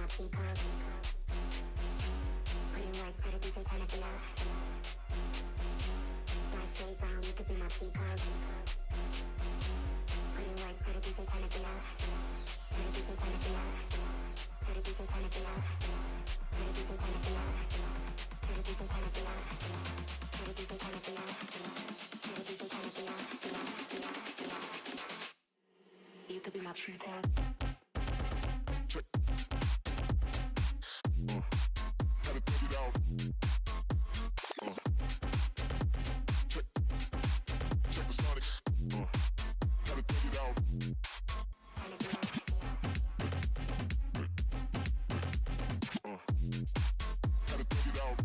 cheek on. Putting work, tell the DJ turn the beat up. Dark shades on, you could be my cheek on. Putting work, tell the DJ turn the beat up. Tell the DJ turn the beat up. Tell the DJ turn the beat up. Tell the DJ turn the beat up. Tell the DJ turn the beat up. Tell the DJ turn the beat up. Tell the DJ turn the beat up. You could be my true thing. Gotta take it out. Check the Sonics. Gotta take it out. Gotta take it out.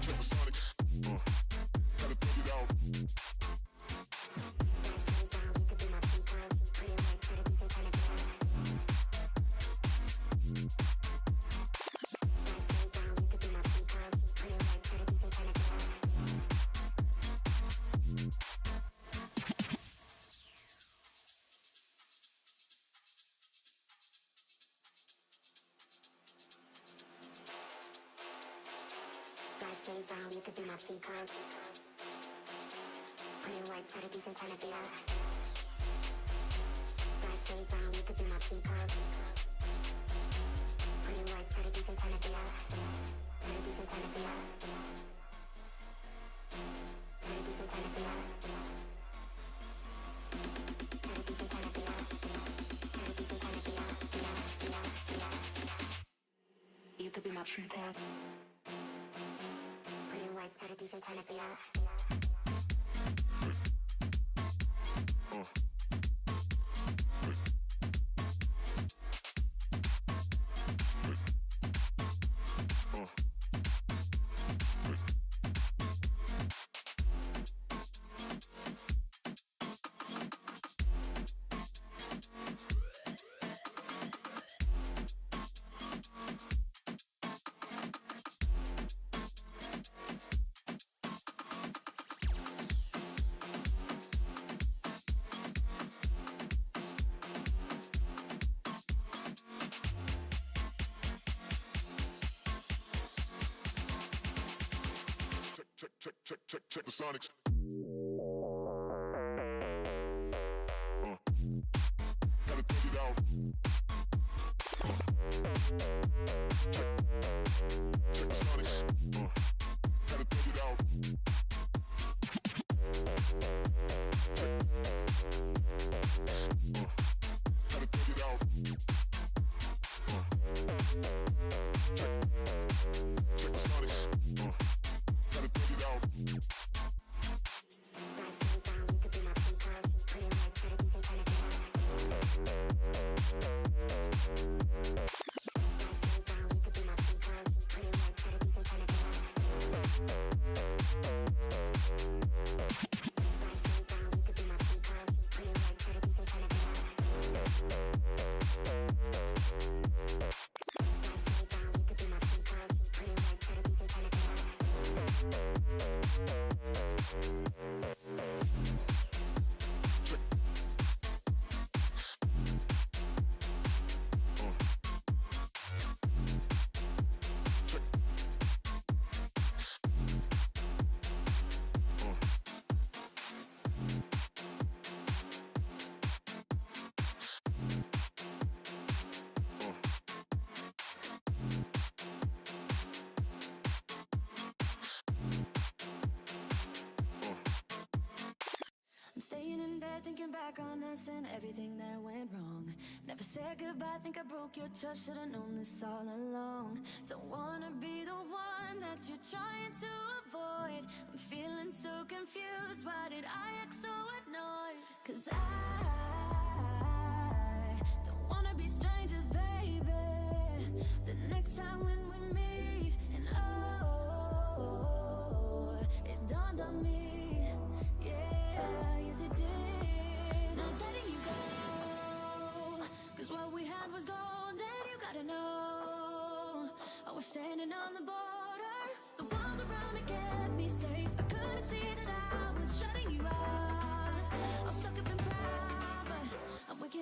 Check the Sonics. Gotta take it out. Shades on, you could be my cheek on. Put in work, tell the DJ turn the beat up. Black shades on, you could be my cheek on. Put in work, tell the DJ turn the beat up. Tell the DJ turn the beat up. Tell the DJ turn the beat up. Tell the DJ turn the beat up. Tell the DJ turn the beat up. You could be my true thing. Tell the DJ turn the beat up. Check the Sonics. Gotta take it out. Check the Sonics. Gotta take it out. Gotta take it out. Check the Sonics. Gotta take it out. And everything that went wrong. Never said goodbye, think I broke your trust. Should've known this all along. Don't wanna be the one that you're trying to avoid. I'm feeling so confused. Why did I act so annoyed? 'Cause I don't wanna be strangers, baby. The next time when we meet, and oh, it dawned on me. Yeah, yes it did. What we had was gold, and you gotta know I was standing on the border. The walls around me kept me safe. I couldn't see that I was shutting you out. I was stuck up and proud, but I'm waking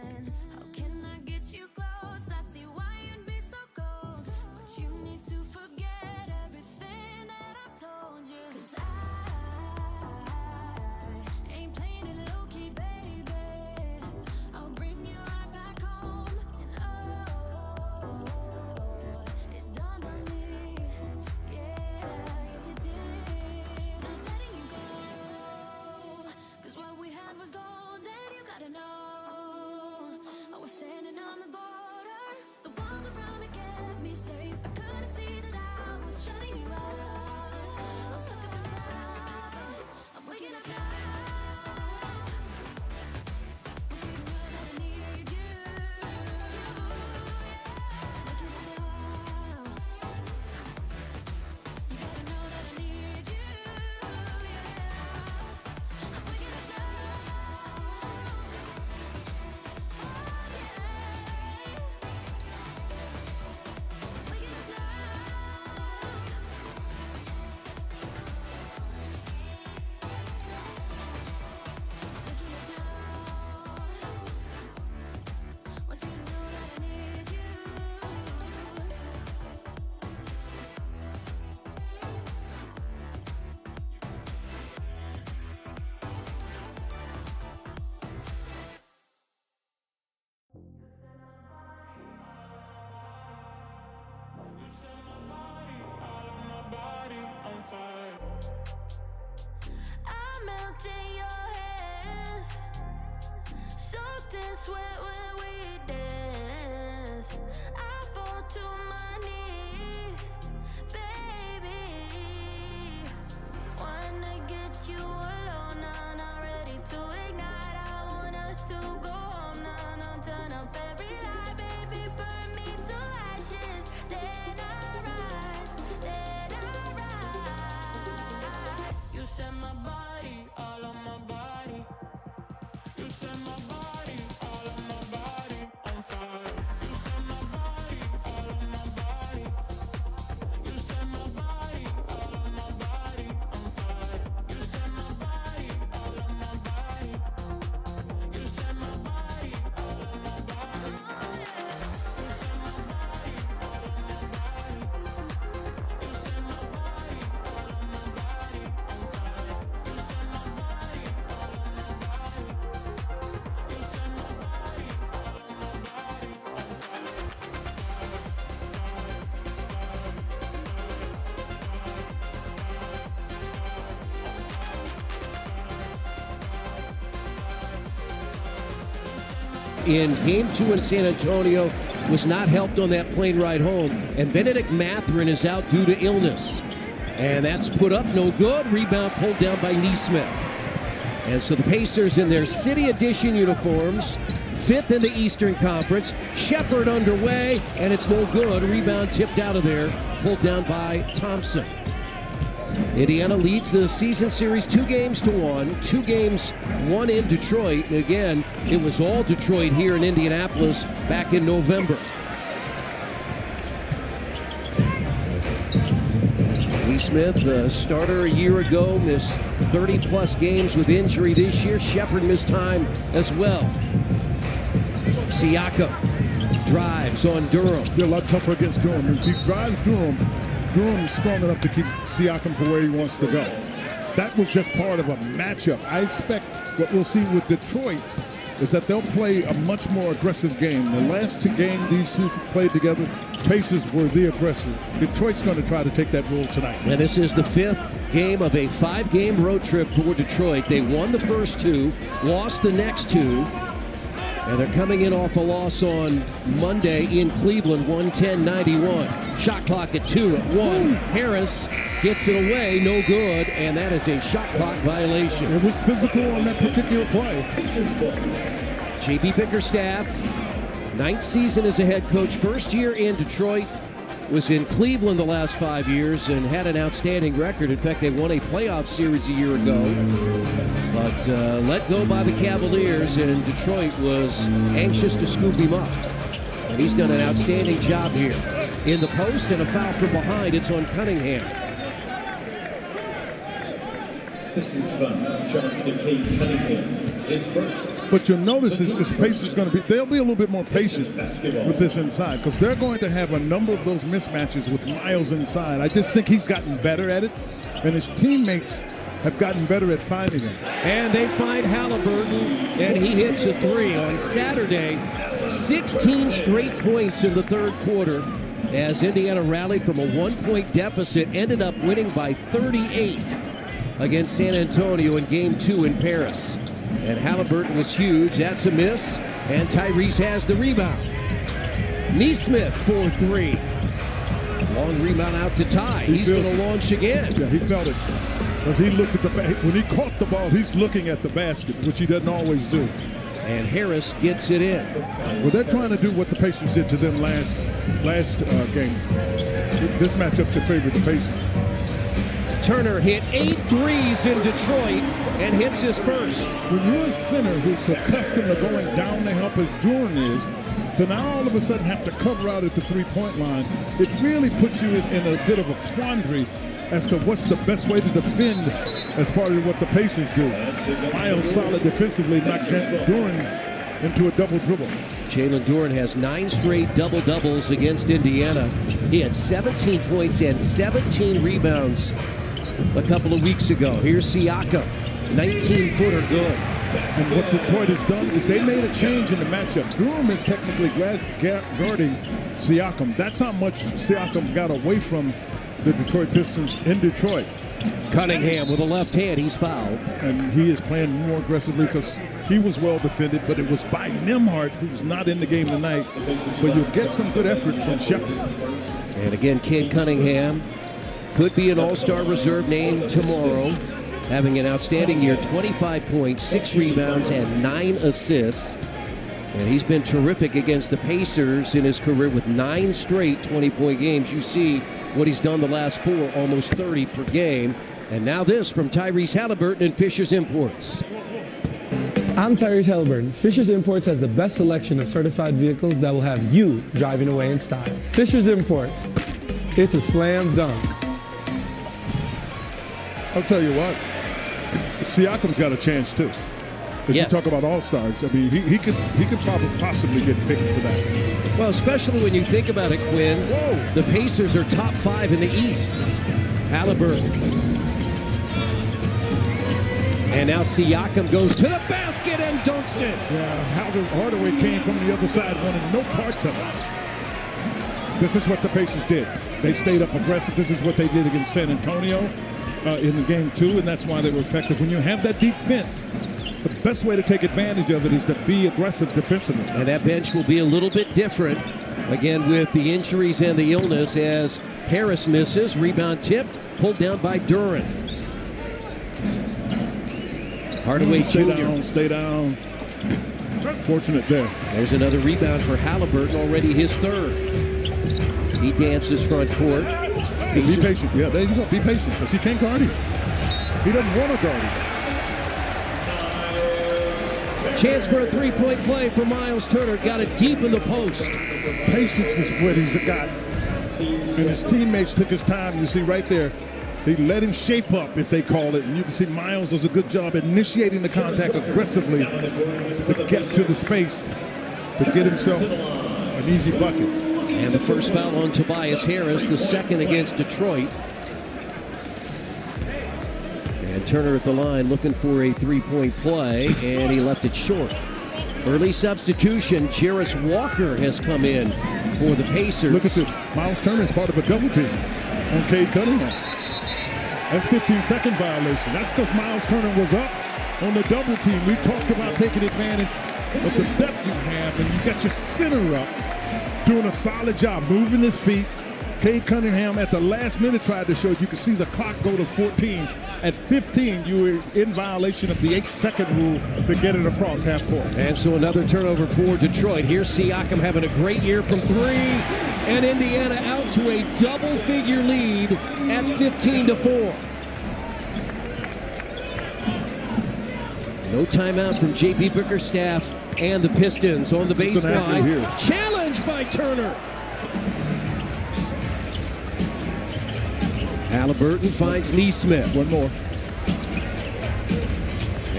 friends. How can I get you close? I see why you'd be so cold, but you need to forget everything that I've told you. 'Cause I ain't playing it low-key, baby. I'll bring you right back home. And oh, it dawned on me, yeah, yes it did. Not letting you go, 'cause what we had was golden. You gotta know, I was standing on the border. The walls around me kept me safe. I couldn't see that I was shutting you out. I'm stuck up in pride. I'm waking up now. Want you to know that I need you. Waking up now. You gotta know that I need you. I'm waking up now. Waking up now. Want you to know that I need you. I melt in your hands, soaked in sweat when we dance. I fall to my knees, baby. Wanna get you alone, now not ready to ignite. I want us to go home, now turn off every light, baby. Burn me to ashes, then I rise, then I rise. You set my body, all on my body. You set my body, all on my body on fire. You set my body, all on my body. You set my body, all on my body on fire. You set my body, all on my body. You set my body, all on my body. You set my body, all on my body. You set my body, all on my body on fire. You set my body, all on my body. You set my body, all on my body on in Game 2 in San Antonio was not helped on that plane ride home. And Benedict Mathurin is out due to illness. And that's put up no good. Rebound pulled down by Neesmith. And so the Pacers in their City Edition uniforms, 5th in the Eastern Conference. Shepherd underway, and it's no good. Rebound tipped out of there, pulled down by Thompson. Indiana leads the season series 2-1. 2 games won in Detroit. And again, it was all Detroit here in Indianapolis back in November. Lee Smith, the starter a year ago, missed 30-plus games with injury this year. Shepherd missed time as well. Siakam drives on Durham. They're a lot tougher against Durham. If he drives Durham is strong enough to keep Siakam for where he wants to go. That was just part of a matchup. I expect what we'll see with Detroit is that they'll play a much more aggressive game. The last 2 games these two played together, Pacers were the aggressor. Detroit's going to try to take that role tonight. And this is the 5th game of a 5-game road trip for Detroit. They won the first 2, lost the next 2. And they're coming in off a loss on Monday in Cleveland, 110-91. Shot clock at 2 at 1. Harris gets it away, no good, and that is a shot clock violation. It was physical on that particular play. J.B. Bickerstaff, 9th season as a head coach, first year in Detroit, was in Cleveland the last 5 years and had an outstanding record. In fact, they won a playoff series a year ago, but let go by the Cavaliers, and Detroit was anxious to scoop him up. And he's done an outstanding job here. In the post and a foul from behind, it's on Cunningham. Pistons fan, charged to Cunningham, his first. But you'll notice this Pacers going to be, they'll be a little bit more patient with this inside because they're going to have a number of those mismatches with Miles inside. I just think he's gotten better at it, and his teammates have gotten better at finding him. And they find Halliburton, and he hits a three on Saturday. 16 straight points in the third quarter as Indiana rallied from a 1-point deficit, ended up winning by 38 against San Antonio in Game 2 in Paris. And Halliburton was huge. That's a miss. And Tyrese has the rebound. Nesmith for three. Long rebound out to Ty. He's going to launch again. Yeah, he felt it. Because he looked at when he caught the ball, he's looking at the basket, which he doesn't always do. And Harris gets it in. Well, they're trying to do what the Pacers did to them last game. This matchup should favor the Pacers. Turner hit 8 threes in Detroit and hits his first. When you're a center who's accustomed to going down to help as Jordan is, to now all of a sudden have to cover out at the three-point line, it really puts you in a bit of a quandary as to what's the best way to defend as part of what the Pacers do. Miles solid defensively, knocked Duran into a double dribble. Jalen Duran has 9 straight double-doubles against Indiana. He had 17 points and 17 rebounds a couple of weeks ago. Here's Siakam, 19-footer good. And what Detroit has done is they made a change in the matchup. Durham is technically guarding Siakam. That's how much Siakam got away from the Detroit Pistons in Detroit. Cunningham with a left hand, he's fouled. And he is playing more aggressively because he was well defended, but it was by Nembhard, who's not in the game tonight. But you'll get some good effort from Shepard. And again, Cade Cunningham could be an all-star reserve name tomorrow. Having an outstanding year, 25 points, 6 rebounds, and 9 assists. And he's been terrific against the Pacers in his career with 9 straight 20-point games. You see what he's done the last 4, almost 30 per game. And now this from Tyrese Halliburton and Fisher's Imports. I'm Tyrese Halliburton. Fisher's Imports has the best selection of certified vehicles that will have you driving away in style. Fisher's Imports. It's a slam dunk. I'll tell you what, Siakam's got a chance too. If you talk about all-stars, I mean, he could probably possibly get picked for that. Well, especially when you think about it, Quinn, the Pacers are top 5 in the East. Halliburton. And now Siakam goes to the basket and dunks it. Yeah, Hardaway came from the other side, wanted no parts of it. This is what the Pacers did. They stayed up aggressive. This is what they did against San Antonio in the game 2, and that's why they were effective. When you have that deep bench, the best way to take advantage of it is to be aggressive defensively. And that bench will be a little bit different, again, with the injuries and the illness, as Harris misses. Rebound tipped, pulled down by Duran. Hardaway Jr. Stay down. Fortunate there. There's another rebound for Halliburton, already his 3rd. He dances front court. Be patient. Yeah, there you go. Be patient because he can't guard him. He doesn't want to guard him. Chance for a 3-point play for Miles Turner. Got it deep in the post. Patience is what he's got. And his teammates took his time. You see right there. They let him shape up, if they call it. And you can see Miles does a good job initiating the contact aggressively to get to the space, to get himself an easy bucket. And the first foul on Tobias Harris, the second against Detroit. And Turner at the line looking for a 3-point play, and he left it short. Early substitution, Jarris Walker has come in for the Pacers. Look at this. Miles Turner is part of a double team on Cade Cunningham. That's 15-second violation. That's because Miles Turner was up on the double team. We talked about taking advantage of the depth you have, and you got your center up, doing a solid job, moving his feet. Cade Cunningham at the last minute tried to show you could see the clock go to 14. At 15, you were in violation of the 8-second rule to get it across half court. And so another turnover for Detroit. Here's Siakam having a great year from 3. And Indiana out to a double-figure lead at 15-4. No timeout from J.P. Bickerstaff and the Pistons on the baseline. Challenged by Turner. Halliburton finds Nesmith. One more.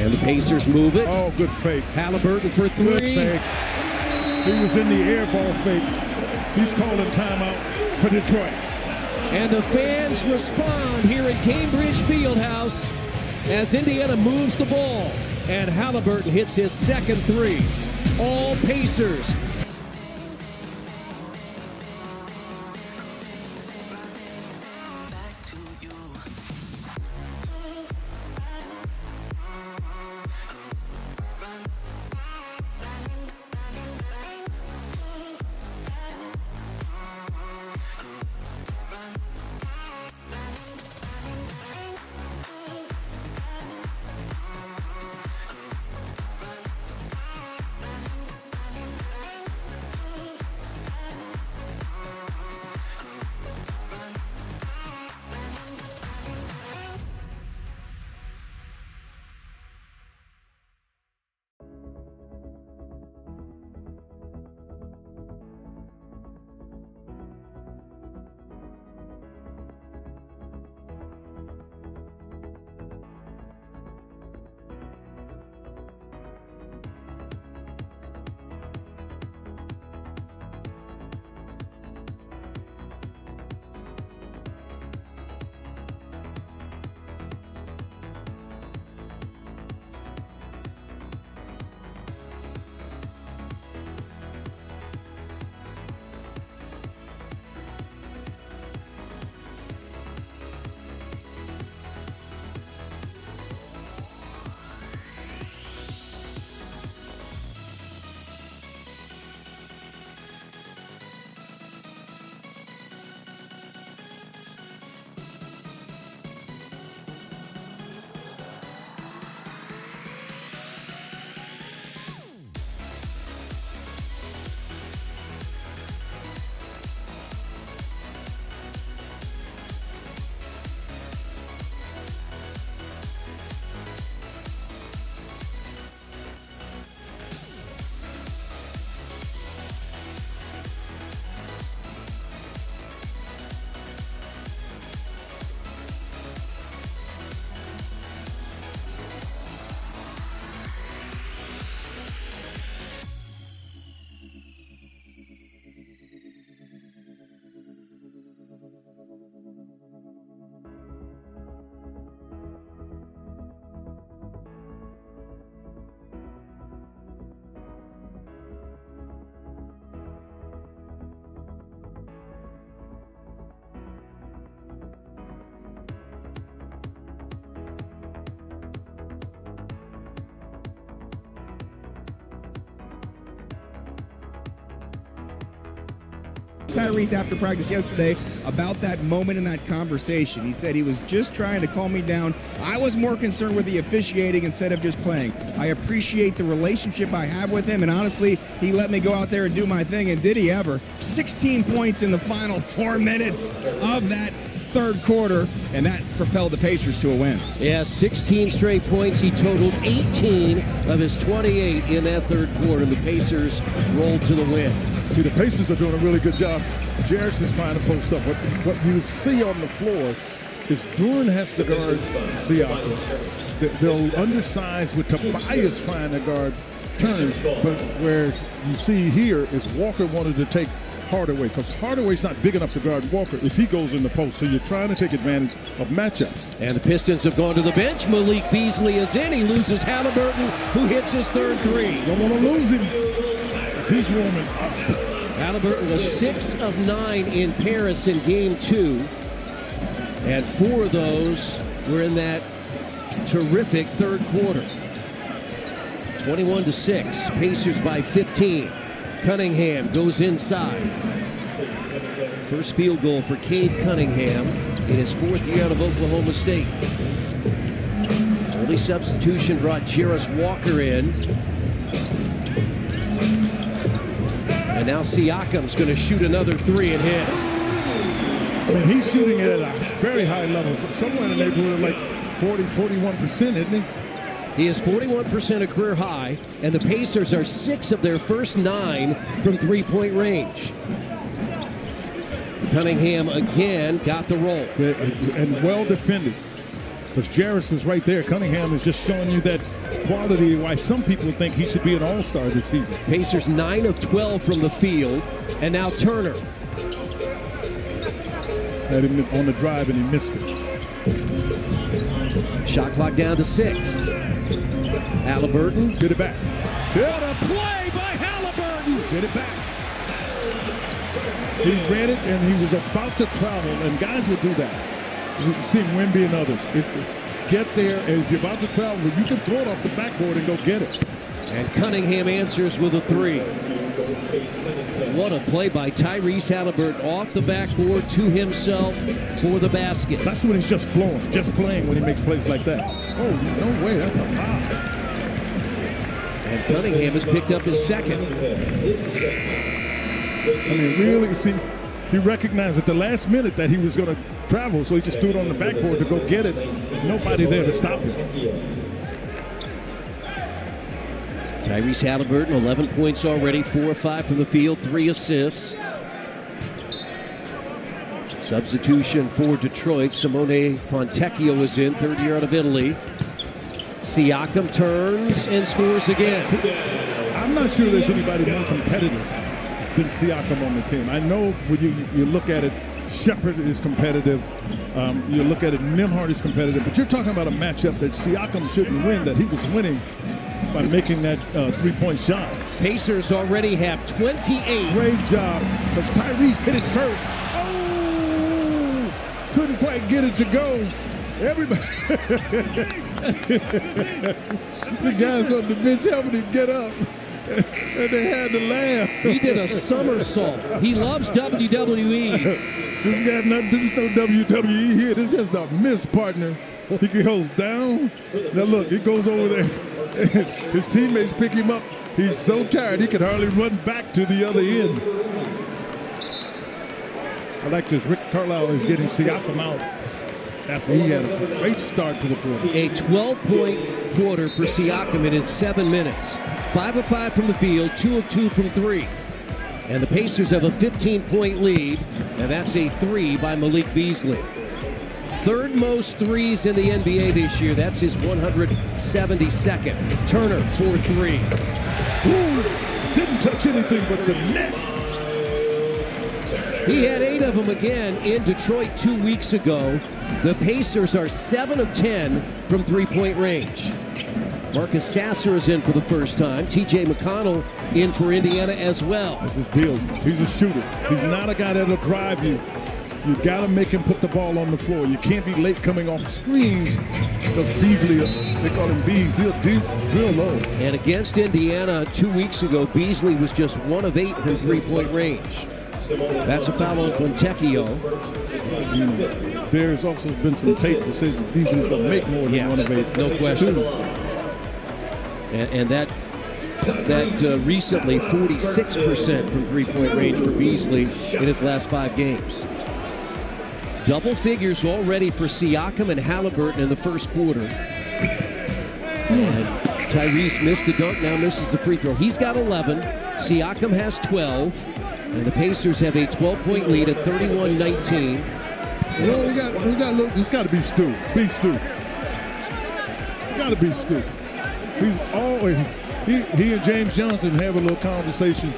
And the Pacers move it. Oh, good fake. Halliburton for Good three. fake. He was in the air ball fake. He's calling timeout for Detroit. And the fans respond here at Cambridge Fieldhouse as Indiana moves the ball. And Halliburton hits his second three. All Pacers. Tyrese after practice yesterday about that moment in that conversation. He said he was just trying to calm me down. I was more concerned with the officiating instead of just playing. I appreciate the relationship I have with him, and honestly, he let me go out there and do my thing, and did he ever. 16 points in the final 4 minutes of that third quarter, and that propelled the Pacers to a win. Yeah, 16 straight points. He totaled 18 of his 28 in that third quarter, and the Pacers rolled to the win. See, the Pacers are doing a really good job. Jarris is trying to post up. What you see on the floor is Duren has to guard Siakam. They'll undersize with Tobias trying to guard Turner. But where you see here is Walker wanted to take Hardaway, because Hardaway's not big enough to guard Walker if he goes in the post. So you're trying to take advantage of matchups. And the Pistons have gone to the bench. Malik Beasley is in. He loses Halliburton, who hits his third three. Don't want to lose him. He's warming up. Halliburton was 6 of 9 in Paris in game 2. And 4 of those were in that terrific third quarter. 21-6. Pacers by 15. Cunningham goes inside. First field goal for Cade Cunningham in his 4th year out of Oklahoma State. Early substitution brought Jarris Walker in. And now Siakam's going to shoot another 3 and hit. I mean, he's shooting it at a very high level. Somewhere in the neighborhood of like 41%, isn't he? He is 41% a career high, and the Pacers are 6 of their first 9 from three-point range. Cunningham again got the roll. And well defended. Because Jarris is right there. Cunningham is just showing you that quality why some people think he should be an all-star this season. Pacers 9 of 12 from the field. And now Turner. Had him on the drive and he missed it. Shot clock down to 6. Halliburton. Get it back. What a play by Halliburton. Get it back. He read it and he was about to travel, and guys will do that. You see Wemby and others. Get there, and if you're about to travel, you can throw it off the backboard and go get it. And Cunningham answers with a 3. What a play by Tyrese Halliburton off the backboard to himself for the basket. That's when he's just flowing, just playing when he makes plays like that. Oh, no way, that's a foul. And Cunningham has picked up his second. I mean, really, see, he recognized at the last minute that he was going to travel, so he just threw it on the backboard to go get it. Nobody there to stop him. Tyrese Halliburton, 11 points already, 4 of 5 from the field, 3 assists. Substitution for Detroit. Simone Fontecchio is in, third year out of Italy. Siakam turns and scores again. I'm not sure there's anybody more competitive than Siakam on the team. I know when you look at it, Shepard is competitive. You look at it, Nembhard is competitive. But you're talking about a matchup that Siakam shouldn't win, that he was winning by making that three-point shot. Pacers already have 28. Great job, because Tyrese hit it first. Oh! Couldn't quite get it to go. Everybody. The guys on the bench helping him get up. And they had to laugh. He did a somersault. He loves WWE. This got nothing. There's no WWE here. This is just a miss, partner. He goes down. Now look, he goes over there. His teammates pick him up. He's so tired he can hardly run back to the other end. I like this. Rick Carlisle is getting Siakam out after he had a great start to the quarter. A 12-point quarter for Siakam in his 7 minutes. 5 of 5 from the field, 2 of 2 from 3. And the Pacers have a 15-point lead, and that's a 3 by Malik Beasley. Third most threes in the NBA this year. That's his 172nd. Turner for 3. Ooh, didn't touch anything but the net. He had 8 of them again in Detroit 2 weeks ago. The Pacers are 7 of 10 from three-point range. Marcus Sasser is in for the first time. T.J. McConnell in for Indiana as well. That's his deal. He's a shooter. He's not a guy that'll drive you. You got to make him put the ball on the floor. You can't be late coming off screens because Beasley, they call him Bees. He'll deep, real low. And against Indiana 2 weeks ago, Beasley was just 1 of 8 from three-point range. That's a foul on Fontecchio. There's also been some tape that says that Beasley's going to make more than 1 of 8. No question. And that recently 46% from three-point range for Beasley in his last 5 games. Double figures already for Siakam and Halliburton in the first quarter. And Tyrese missed the dunk, now misses the free throw. He's got 11. Siakam has 12. And the Pacers have a 12-point lead at 31-19. Well, we got to look. It's got to be Stu. Be Stu. It's got to be Stu. He's always he and James Johnson have a little conversation.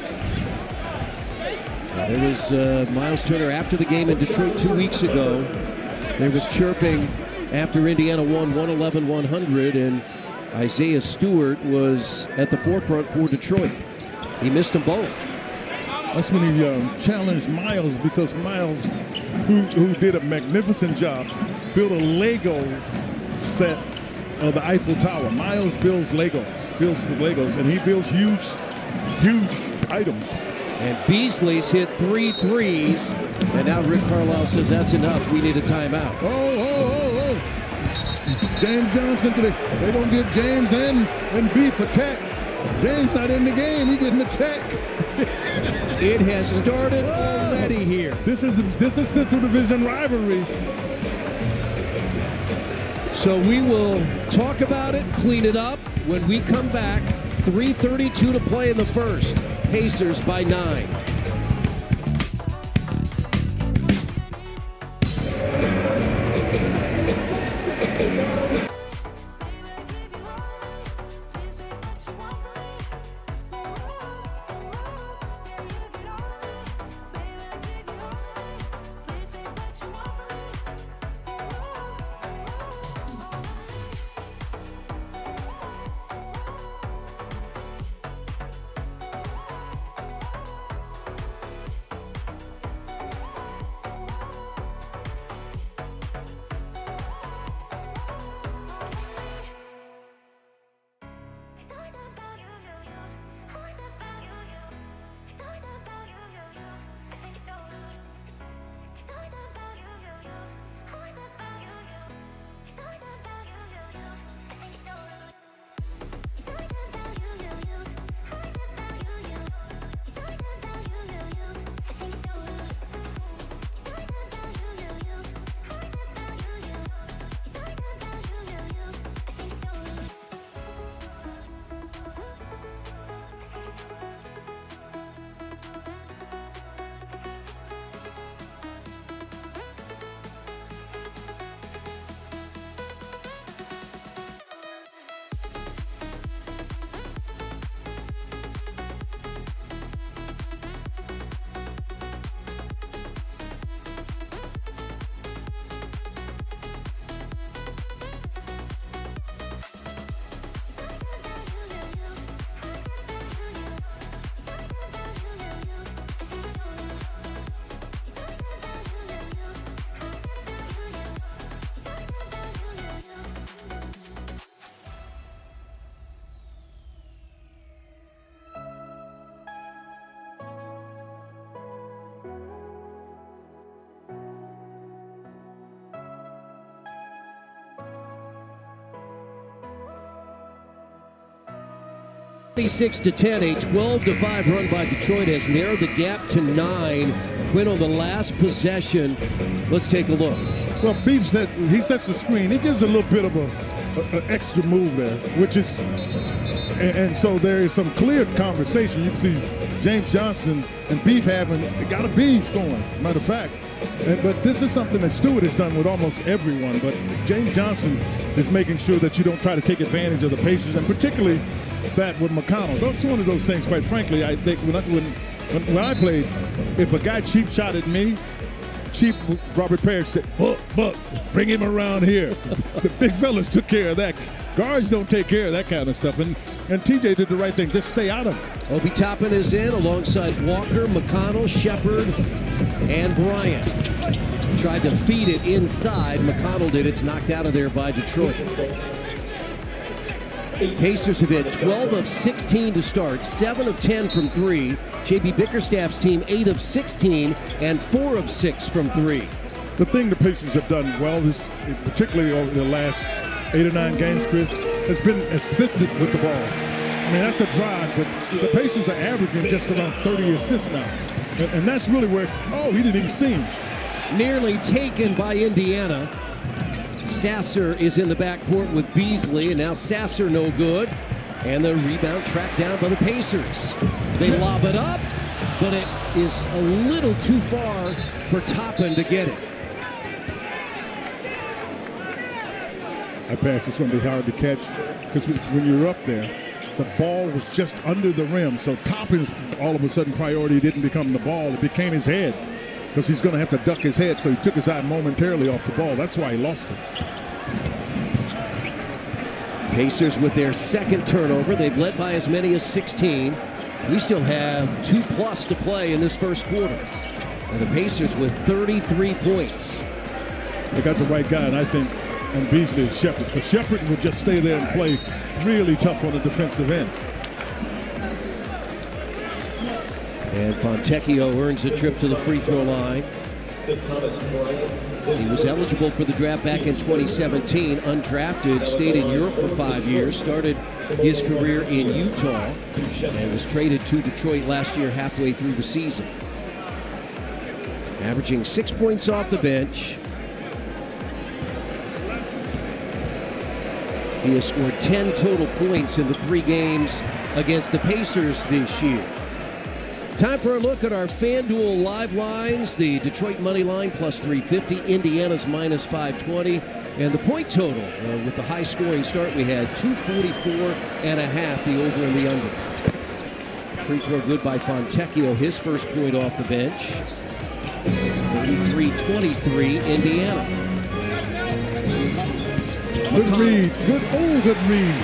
There was Miles Turner after the game in Detroit 2 weeks ago. There was chirping after Indiana won 111-100, and Isaiah Stewart was at the forefront for Detroit. He missed them both. That's when he challenged Miles, because Miles, who did a magnificent job, built a Lego set of the Eiffel Tower. Miles builds Legos, and he builds huge items. And Beasley's hit 3 threes, and now Rick Carlisle says that's enough. We need a timeout. Oh. James Johnson, they don't get James and B for tech. James not in the game, he getting the tech. It has started already here. This is Central Division rivalry. So we will talk about it, clean it up when we come back. 3:32 to play in the first. Pacers by 9. 26-10, a 12-5 run by Detroit has narrowed the gap to 9. Quinn on the last possession. Let's take a look. Well, Beef said he sets the screen. He gives a little bit of an extra move there, which is, and so there is some clear conversation. You can see James Johnson and Beef got a beef going, matter of fact. But this is something that Stewart has done with almost everyone. But James Johnson is making sure that you don't try to take advantage of the Pacers, and particularly that with McConnell. That's one of those things, quite frankly, I think when I played, if a guy cheap shot at me, Chief Robert Parrish said, Buck, bring him around here. The big fellas took care of that. Guards don't take care of that kind of stuff. And TJ did the right thing. Just stay out of it. Obi Toppin is in alongside Walker, McConnell, Shepard, and Bryant. Tried to feed it inside. McConnell did. It's knocked out of there by Detroit. Pacers have hit 12 of 16 to start, 7 of 10 from 3. J.B. Bickerstaff's team 8 of 16 and 4 of 6 from 3. The thing the Pacers have done well, particularly over the last 8 or 9 games, Chris, has been assisted with the ball. I mean, that's a drive, but the Pacers are averaging just around 30 assists now. And that's really where, he didn't even see him. Nearly taken by Indiana. Sasser is in the backcourt with Beasley, and now Sasser no good. And the rebound tracked down by the Pacers. They lob it up, but it is a little too far for Toppin to get it. That pass is going to be hard to catch because when you're up there, the ball was just under the rim. So Toppin's all of a sudden priority didn't become the ball. It became his head, because he's going to have to duck his head, so he took his eye momentarily off the ball. That's why he lost it. Pacers with their second turnover. They've led by as many as 16. We still have 2+ to play in this first quarter. And the Pacers with 33 points. They got the right guy, and I think on Beasley and Shepard, because Shepard would just stay there and play really tough on the defensive end. And Fontecchio earns a trip to the free throw line. He was eligible for the draft back in 2017, undrafted, stayed in Europe for 5 years, started his career in Utah, and was traded to Detroit last year halfway through the season. Averaging 6 points off the bench. He has scored 10 total points in the 3 games against the Pacers this year. Time for a look at our FanDuel live lines. The Detroit money line plus 350, Indiana's minus 520, and the point total with the high scoring start we had 244.5, the over and the under. Free throw good by Fontecchio, his first point off the bench. 33-23 Indiana. Good read, good read.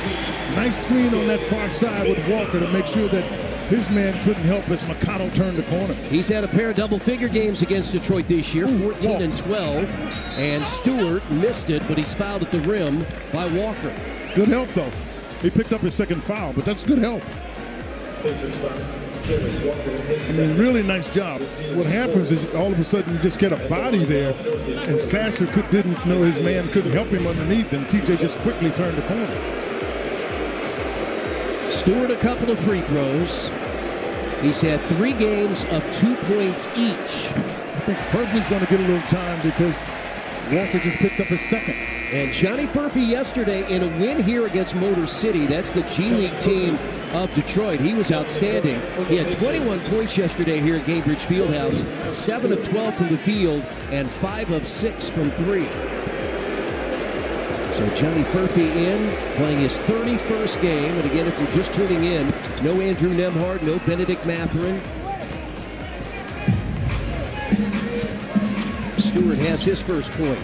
Nice screen on that far side with Walker to make sure that his man couldn't help as McConnell turned the corner. He's had a pair of double-figure games against Detroit this year, 14 and 12. And Stewart missed it, but he's fouled at the rim by Walker. Good help, though. He picked up his second foul, but that's good help. I mean, really nice job. What happens is all of a sudden you just get a body there, and Sasser didn't know his man couldn't help him underneath, and TJ just quickly turned the corner. Stewart a couple of free throws. He's had 3 games of 2 points each. I think Furphy's going to get a little time because Walker just picked up his second. And Johnny Furphy yesterday in a win here against Motor City. That's the G League team of Detroit. He was outstanding. He had 21 points yesterday here at Gainbridge Fieldhouse, 7 of 12 from the field and 5 of 6 from 3. So Johnny Furphy in, playing his 31st game. And again, if you're just tuning in, no Andrew Nembhard, no Benedict Mathurin. Stewart has his first point.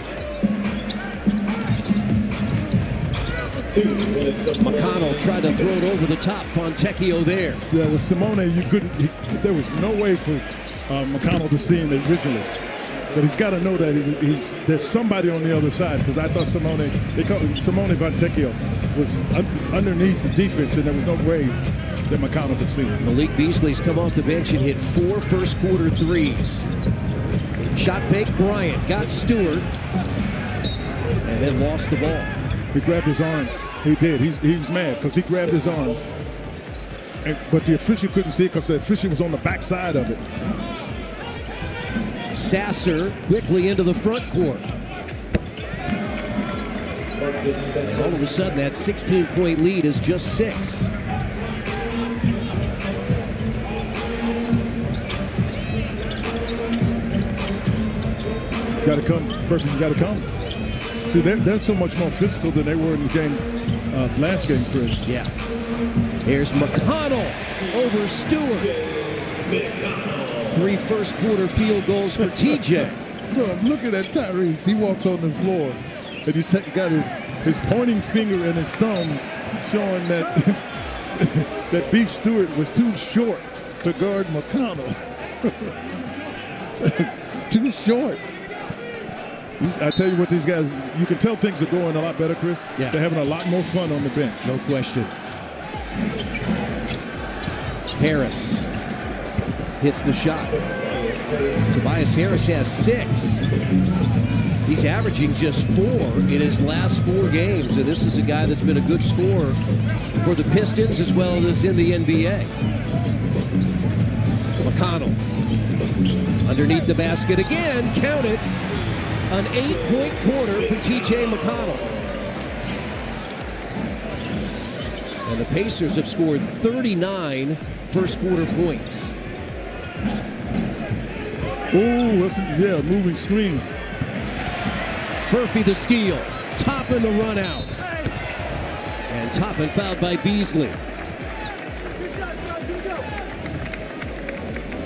McConnell tried to throw it over the top. Fontecchio there. Yeah, with Simone, there was no way for McConnell to see him originally. But he's got to know that there's somebody on the other side, because I thought Simone Fontecchio was underneath the defense, and there was no way that McConnell could see. Malik Beasley's come off the bench and hit 4 first-quarter threes. Shot fake, Bryant got Stewart, and then lost the ball. He grabbed his arms. He did. He was mad because he grabbed his arms. But the official couldn't see it because the official was on the backside of it. Sasser quickly into the front court. And all of a sudden, that 16-point lead is just 6. Got to come. First, you got to come. See, they're so much more physical than they were in the game last game, Chris. Yeah. Here's McConnell over Stewart. 3 first-quarter field goals for TJ. So I'm looking at Tyrese. He walks on the floor, and you got his pointing finger and his thumb showing that that Beef Stewart was too short to guard McConnell. Too short. I tell you what, these guys, you can tell things are going a lot better, Chris. Yeah. They're having a lot more fun on the bench. No question. Harris hits the shot. Tobias Harris has 6. He's averaging just 4 in his last 4 games, and this is a guy that's been a good scorer for the Pistons as well as in the NBA. McConnell underneath the basket again, count it. An 8-point quarter for TJ McConnell. And the Pacers have scored 39 first-quarter points. Oh, moving screen. Furphy the steal. Toppin the run out. And Toppin fouled by Beasley.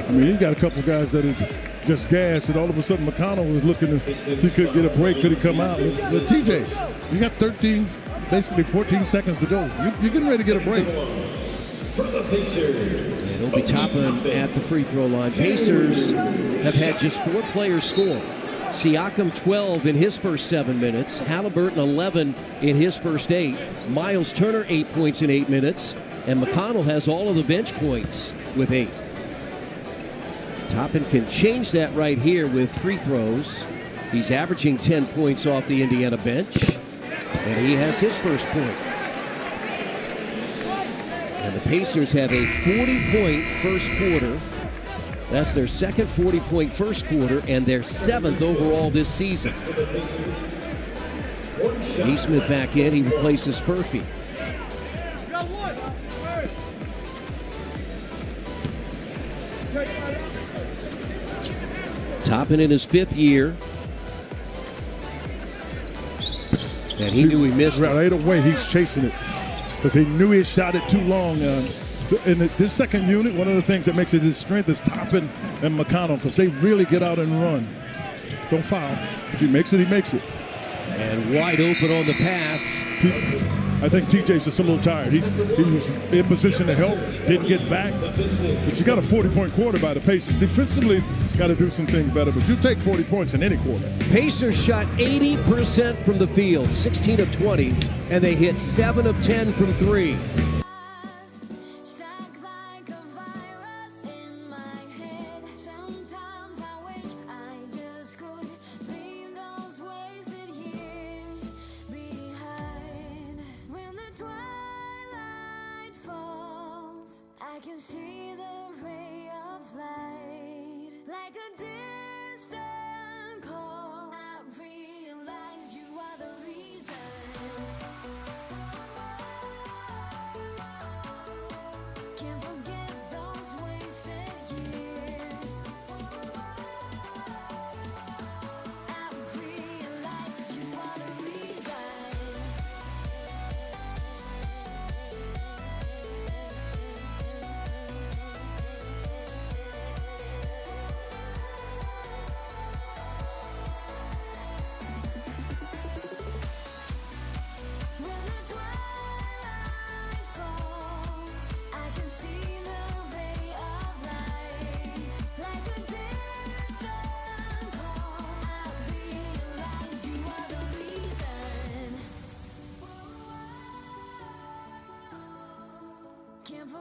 I mean, he got a couple guys that are just gassed, and all of a sudden McConnell was looking to see if he could get a break. Could he come out? But TJ, you got 13, basically 14 seconds to go. You're getting ready to get a break. He'll be Toppin at the free throw line. Pacers have had just 4 players score. Siakam 12 in his first 7 minutes. Halliburton 11 in his first 8. Miles Turner 8 points in 8 minutes. And McConnell has all of the bench points with 8. Toppin can change that right here with free throws. He's averaging 10 points off the Indiana bench. And he has his first point. And the Pacers have a 40-point first quarter. That's their second 40-point first quarter and their 7th overall this season. Neesmith back in. He replaces Furphy. Toppin in his 5th year. And he knew he missed it. Right away, he's chasing it because he knew he shot it too long. In this second unit, one of the things that makes it his strength is Toppin and McConnell because they really get out and run. Don't foul. If he makes it, he makes it. And wide open on the pass. I think TJ's just a little tired. He was in position to help, didn't get back. But you got a 40-point quarter by the Pacers. Defensively, got to do some things better, but you take 40 points in any quarter. Pacers shot 80% from the field, 16 of 20, and they hit 7 of 10 from 3. Stuck like a virus in my head. Sometimes I wish I just could leave those wasted years behind. When the twilight falls, I can see the ray of light. Like a distant call, I realize you are the reason.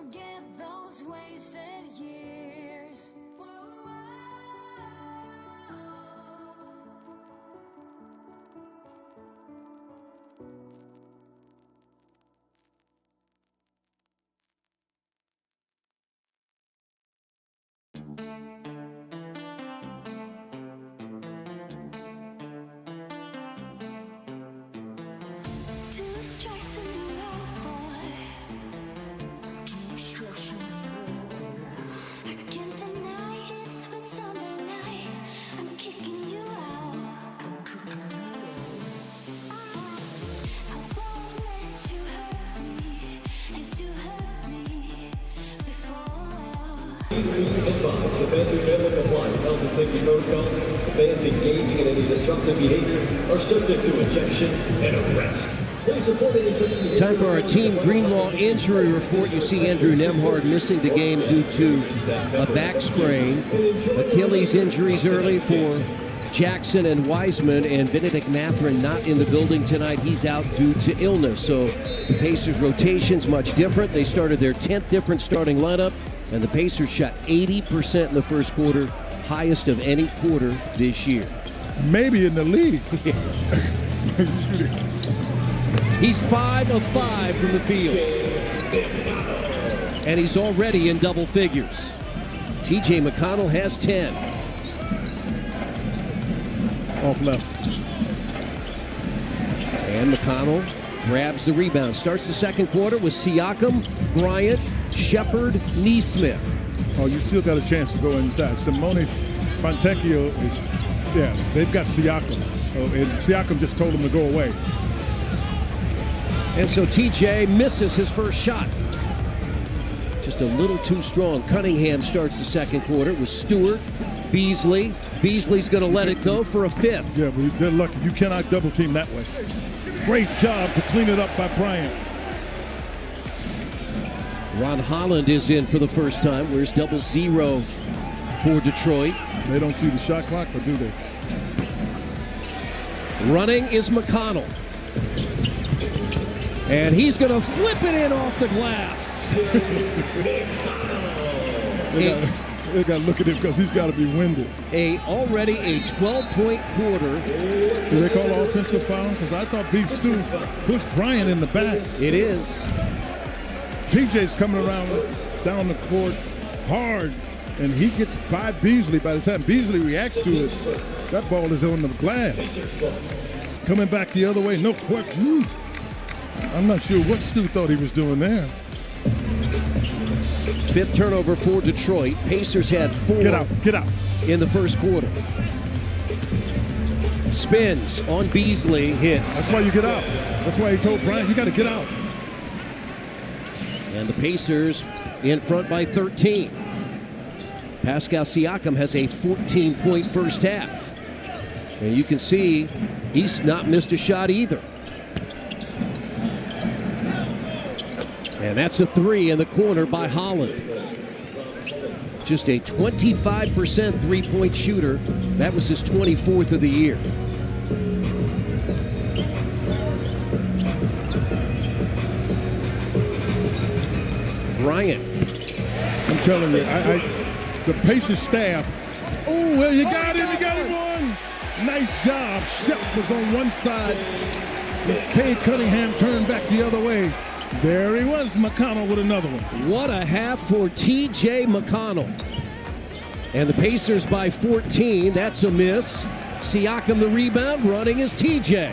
forget those wasted years. Two strikes and you're out, boy. I can't deny it's what's on the line. I'm kicking you out. I won't let you hurt me as you hurt me before. The fans who fail to comply with health and safety protocols, fans engaging in any disruptive behavior are subject to ejection and arrest. Please support any such behavior. Time for our team Greenlaw injury report. You see Andrew Nembhard missing the game due to a back sprain. Achilles injuries early for Jackson and Wiseman, and Benedict Mathurin not in the building tonight. He's out due to illness. So the Pacers' rotation's much different. They started their 10th different starting lineup, and the Pacers shot 80% in the first quarter, highest of any quarter this year. Maybe in the league. He's 5 of 5 from the field, and he's already in double figures. T.J. McConnell has 10. Off left. And McConnell grabs the rebound. Starts the second quarter with Siakam, Bryant, Shepard, Neesmith. Oh, you still got a chance to go inside. Simone Fontecchio, they've got Siakam. Oh, and Siakam just told him to go away. And so TJ misses his first shot. Just a little too strong. Cunningham starts the second quarter with Stewart, Beasley. Beasley's going to let it go for a fifth. Yeah, but they're lucky. You cannot double team that way. Great job to clean it up by Bryant. Ron Holland is in for the first time. Where's 0-0 for Detroit? They don't see the shot clock, or do they? Running is McConnell. And he's going to flip it in off the glass. They got to look at him because he's got to be winded. Already a 12-point quarter. Do they call offensive foul? Because I thought Beef Stew pushed Bryant in the back. It is. TJ's coming around down the court hard, and he gets by Beasley. By the time Beasley reacts to it, that ball is on the glass. Coming back the other way, no question. I'm not sure what Stu thought he was doing there. Fifth turnover for Detroit. Pacers had 4 Get out. in the first quarter. Spins on Beasley, hits. That's why you get out. That's why he told Bryant, you got to get out. And the Pacers in front by 13. Pascal Siakam has a 14-point first half. And you can see he's not missed a shot either. And that's a 3 in the corner by Holland. Just a 25% three-point shooter. That was his 24th of the year. Bryant. I'm telling you, the Pacers staff. Oh, well, you got him one. Nice job. Shep was on one side. Cade Cunningham turned back the other way. There he was, McConnell with another one. What a half for T.J. McConnell. And the Pacers by 14. That's a miss. Siakam the rebound. Running is T.J.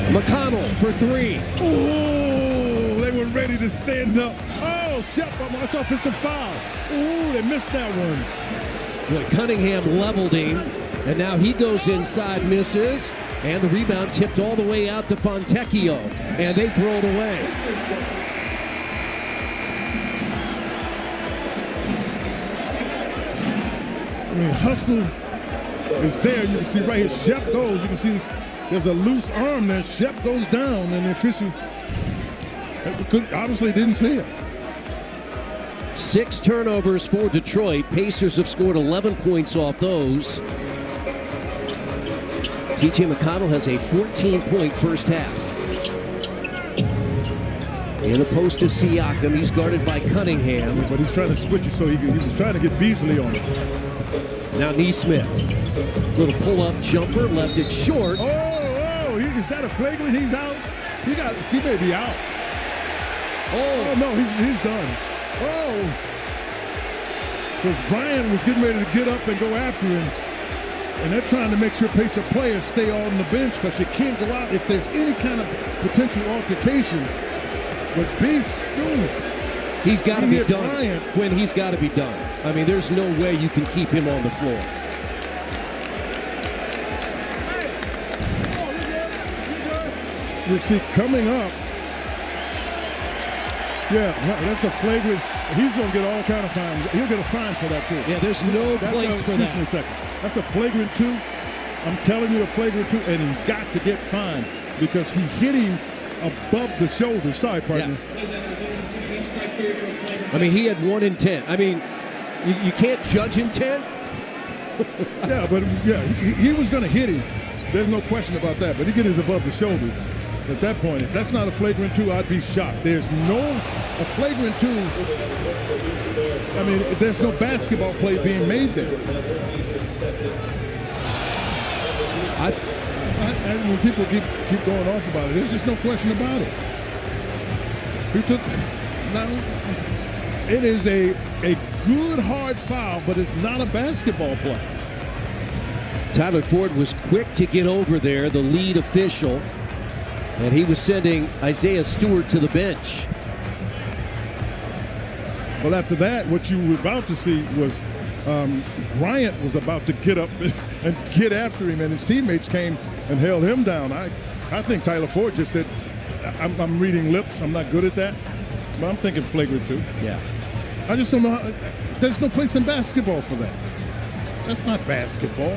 McConnell for 3. Oh, they were ready to stand up. Oh, Shep, that's offensive foul. Oh, they missed that one. Boy, Cunningham leveled him. And now he goes inside, misses, and the rebound tipped all the way out to Fontecchio, and they throw it away. I mean, hustle is there. You can see right here, Shep goes. You can see there's a loose arm there. Shep goes down, and the official obviously didn't see it. 6 turnovers for Detroit. Pacers have scored 11 points off those. T.J. McConnell has a 14-point first half. In the post to Siakam. He's guarded by Cunningham. But he's trying to switch it so he was trying to get Beasley on it. Now Neesmith. Little pull-up jumper. Left it short. Is that a flagrant? He's out. He may be out. Oh no, he's done. Because Bryant was getting ready to get up and go after him. And they're trying to make sure Pacer players stay on the bench because you can't go out if there's any kind of potential altercation. But Beef's dude, he's got to be done. Bryant. When he's got to be done. I mean, there's no way you can keep him on the floor. You see, coming up, that's a flagrant. He's going to get all kind of fines. He'll get a fine for that, too. Yeah, there's no place for that. Excuse me a second. That's a flagrant 2. I'm telling you, a flagrant 2, and he's got to get fined because he hit him above the shoulder. Sorry, partner. Yeah. I mean, he had 1 in 10. I mean, you can't judge intent. He was going to hit him. There's no question about that. But he get it above the shoulders. At that point, if that's not a flagrant 2, I'd be shocked. There's a flagrant 2. I mean, there's no basketball play being made there. When people keep going off about it, there's just no question about it. It is a good hard foul, but it's not a basketball play. Tyler Ford was quick to get over there, the lead official, and he was sending Isaiah Stewart to the bench. Well, after that, what you were about to see was Bryant was about to get up and get after him, and his teammates came and held him down. I think Tyler Ford just said, I'm reading lips. I'm not good at that. But I'm thinking flagrant 2. Yeah. I just don't know. There's no place in basketball for that. That's not basketball.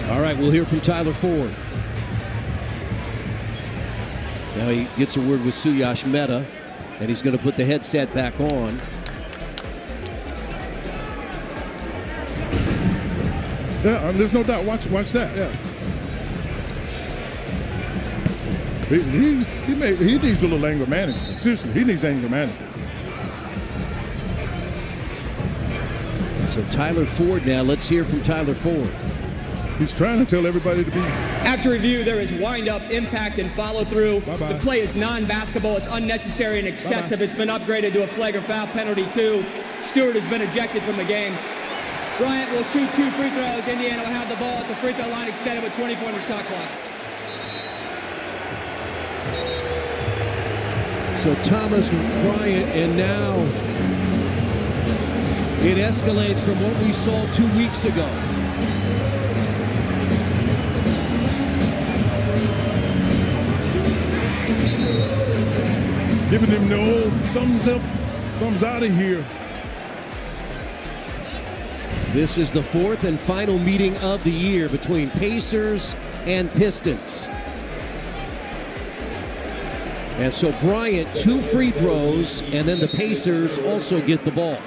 All right, we'll hear from Tyler Ford. Now he gets a word with Suyash Mehta, and he's going to put the headset back on. Yeah, there's no doubt. Watch that. Yeah. He needs a little anger management. Seriously, he needs anger management. So Tyler Ford now. Let's hear from Tyler Ford. He's trying to tell everybody to be. After review, there is wind-up, impact, and follow-through. Bye-bye. The play is non-basketball. It's unnecessary and excessive. Bye-bye. It's been upgraded to a flagrant foul penalty 2. Stewart has been ejected from the game. Bryant will shoot 2 free throws. Indiana will have the ball at the free throw line extended with 24 on the shot clock. So Thomas Bryant, and now it escalates from what we saw 2 weeks ago. Giving him the old thumbs up, thumbs out of here. This is the 4th and final meeting of the year between Pacers and Pistons. And so Bryant, 2 free throws, and then the Pacers also get the ball.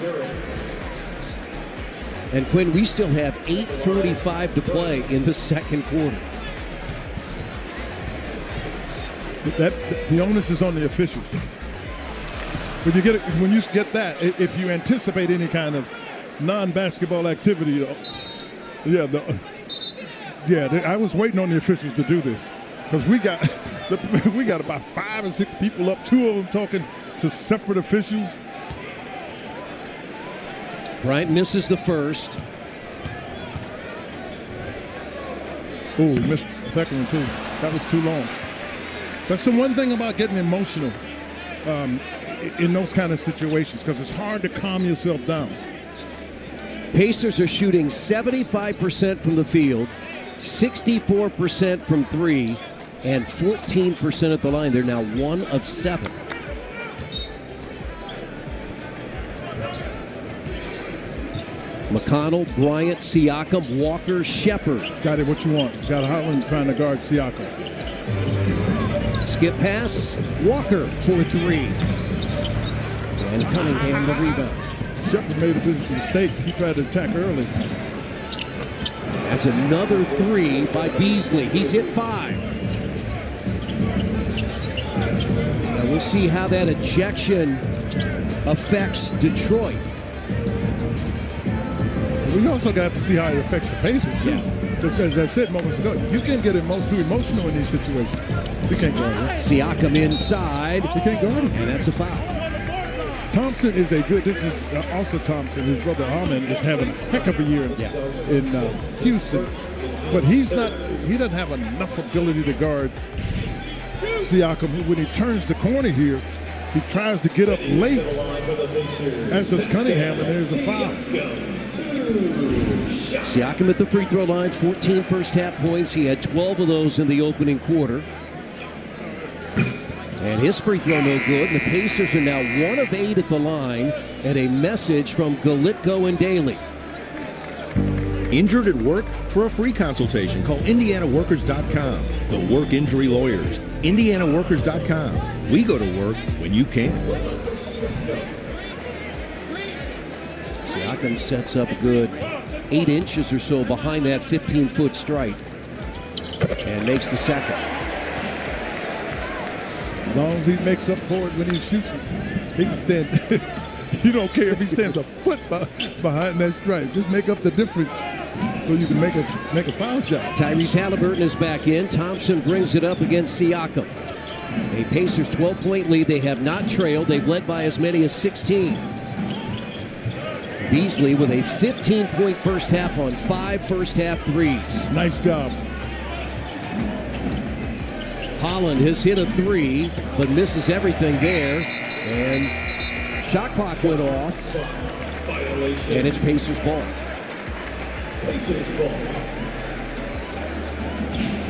And Quinn, we still have 8:45 to play in the second quarter. The onus is on the officials. When you get that, if you anticipate any kind of non-basketball activity, I was waiting on the officials to do this because we got about 5 or 6 people up, 2 of them talking to separate officials. Bryant misses the first. Oh, he missed the second one too. That was too long. That's the one thing about getting emotional in those kind of situations, because it's hard to calm yourself down. Pacers are shooting 75% from the field, 64% from 3, and 14% at the line. They're now 1 of 7. McConnell, Bryant, Siakam, Walker, Shepherd. Got it what you want. Got Holland trying to guard Siakam. Skip pass, Walker for 3. And Cunningham the rebound. Shepherd made a big mistake. He tried to attack early. That's another 3 by Beasley. He's hit 5. We'll see how that ejection affects Detroit. We also got to see how it affects the Pacers. Yeah. Because as I said moments ago, you can't get too emotional in these situations. You can't guard him. Siakam inside. You can't guard him. And that's a foul. Thompson is this is also Thompson, his brother Armin, is having a heck of a year in Houston. But he doesn't have enough ability to guard Siakam. When he turns the corner here, he tries to get up late, as does Cunningham, and there's a foul. Siakam at the free throw line, 14 first half points. He had 12 of those in the opening quarter. And his free throw no good. And the Pacers are now 1 of 8 at the line. And a message from Galitko and Daly. Injured at work? For a free consultation, call IndianaWorkers.com. The Work Injury Lawyers. IndianaWorkers.com. We go to work when you can. Siakam sets up a good 8 inches or so behind that 15-foot strike. And makes the second. As long as he makes up for it when he shoots it, he can stand. You don't care if he stands a foot behind that strike. Just make up the difference so you can make a foul shot. Tyrese Halliburton is back in. Thompson brings it up against Siakam. A Pacers 12-point lead. They have not trailed. They've led by as many as 16. Beasley with a 15-point first half on 5 first-half threes. Nice job. Holland has hit a 3, but misses everything there. And shot clock went off. And it's Pacers ball.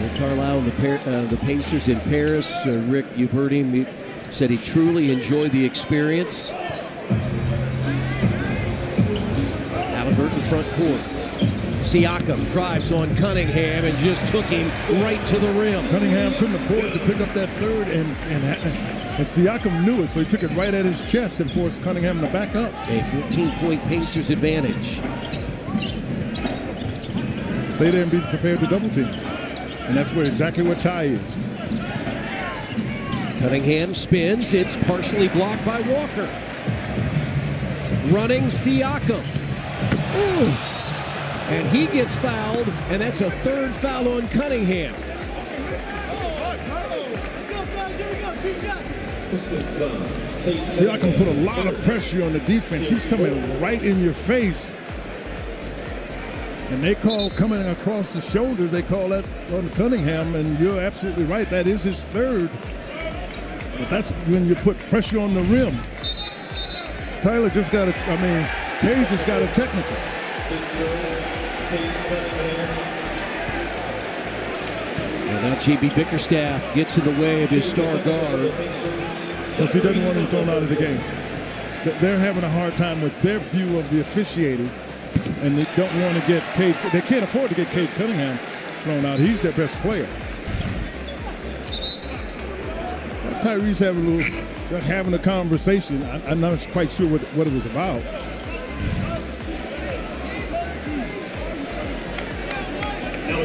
Rick Carlisle and the Pacers in Paris. Rick, you've heard him. He said he truly enjoyed the experience. Halliburton front court. Siakam drives on Cunningham and just took him right to the rim. Cunningham couldn't afford to pick up that third, and Siakam knew it, so he took it right at his chest and forced Cunningham to back up. A 14-point Pacers advantage. Stay there and be prepared to double team. And that's exactly what Ty is. Cunningham spins. It's partially blocked by Walker. Running Siakam. Ooh. And he gets fouled, and that's a third foul on Cunningham. Siakam put a lot of pressure on the defense. He's coming right in your face. And they call coming across the shoulder, they call that on Cunningham, and you're absolutely right. That is his third. But that's when you put pressure on the rim. Tyler just got Perry just got a technical. And now J.B. Bickerstaff gets in the way of his star guard. Because he doesn't want him thrown out of the game. They're having a hard time with their view of the officiating, and they don't want to get Cade. They can't afford to get Cade Cunningham thrown out. He's their best player. Tyrese having a conversation. I'm not quite sure what it was about.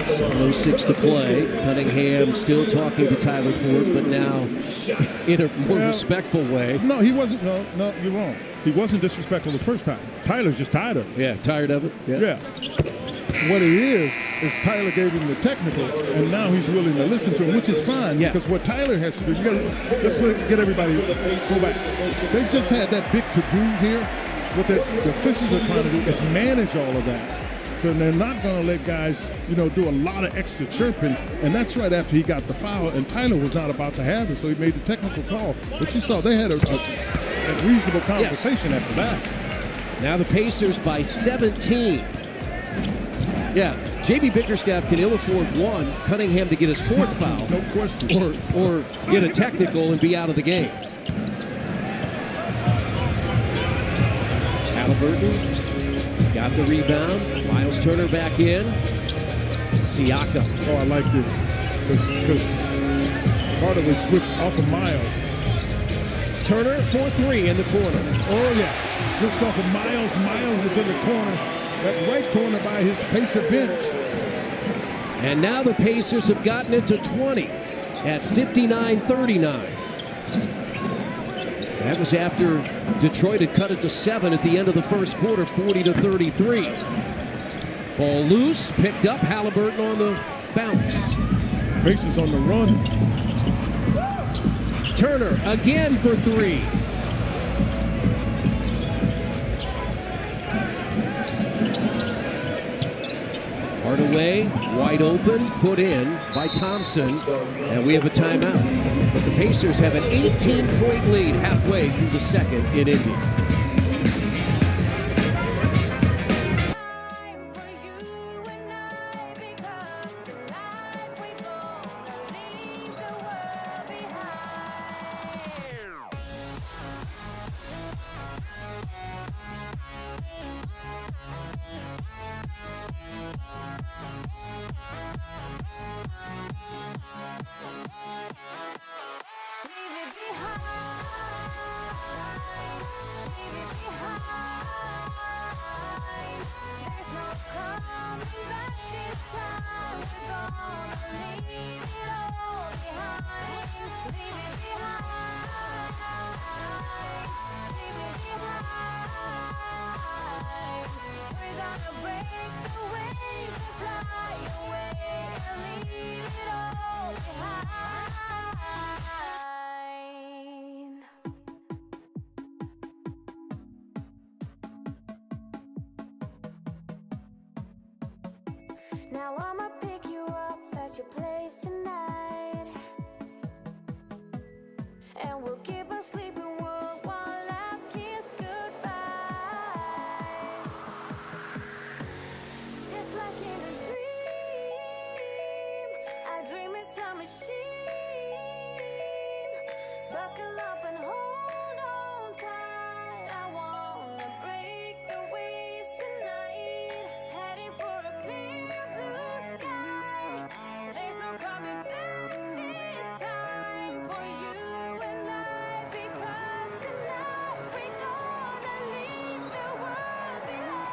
.06 to play. Cunningham still talking to Tyler Ford, but now in a more respectful way. No, he wasn't. No, you're wrong. He wasn't disrespectful the first time. Tyler's just tired of it. Yeah, tired of it. Yeah. What it is Tyler gave him the technical, and now he's willing to listen to him, which is fine. Yeah. Because what Tyler has to do, let's get everybody go back. They just had that big to-do here. What the officials are trying to do is manage all of that. So they're not going to let guys, do a lot of extra chirping. And that's right after he got the foul. And Tyler was not about to have it, so he made the technical call. But you saw they had a reasonable conversation after that. Now the Pacers by 17. Yeah, J.B. Bickerstaff can ill afford one, Cunningham to get his fourth foul. No question. Or get a technical and be out of the game. Halliburton got the rebound. Miles Turner back in. Siakam. Oh, I like this. Because Hardaway switched off of Miles. Turner for 3 in the corner. Oh, yeah. Switched off of Miles. Miles was in the corner. That right corner by his Pacer bench. And now the Pacers have gotten it to 20 at 59-39. That was after Detroit had cut it to 7 at the end of the first quarter, 40-33. Ball loose, picked up, Halliburton on the bounce. Pacers on the run. Turner again for 3. Hardaway, wide open, put in by Thompson, and we have a timeout. But the Pacers have an 18-point lead halfway through the second in Indy. Now I'ma pick you up at your place tonight, and we'll give a sleeping world one last kiss goodbye. Just like in a dream, I dream it's a machine. Buckle up and hold on tight. I wanna break the waves tonight, heading for a clear blue sky. There's no coming back this time for you and I, because tonight we're gonna leave the world behind.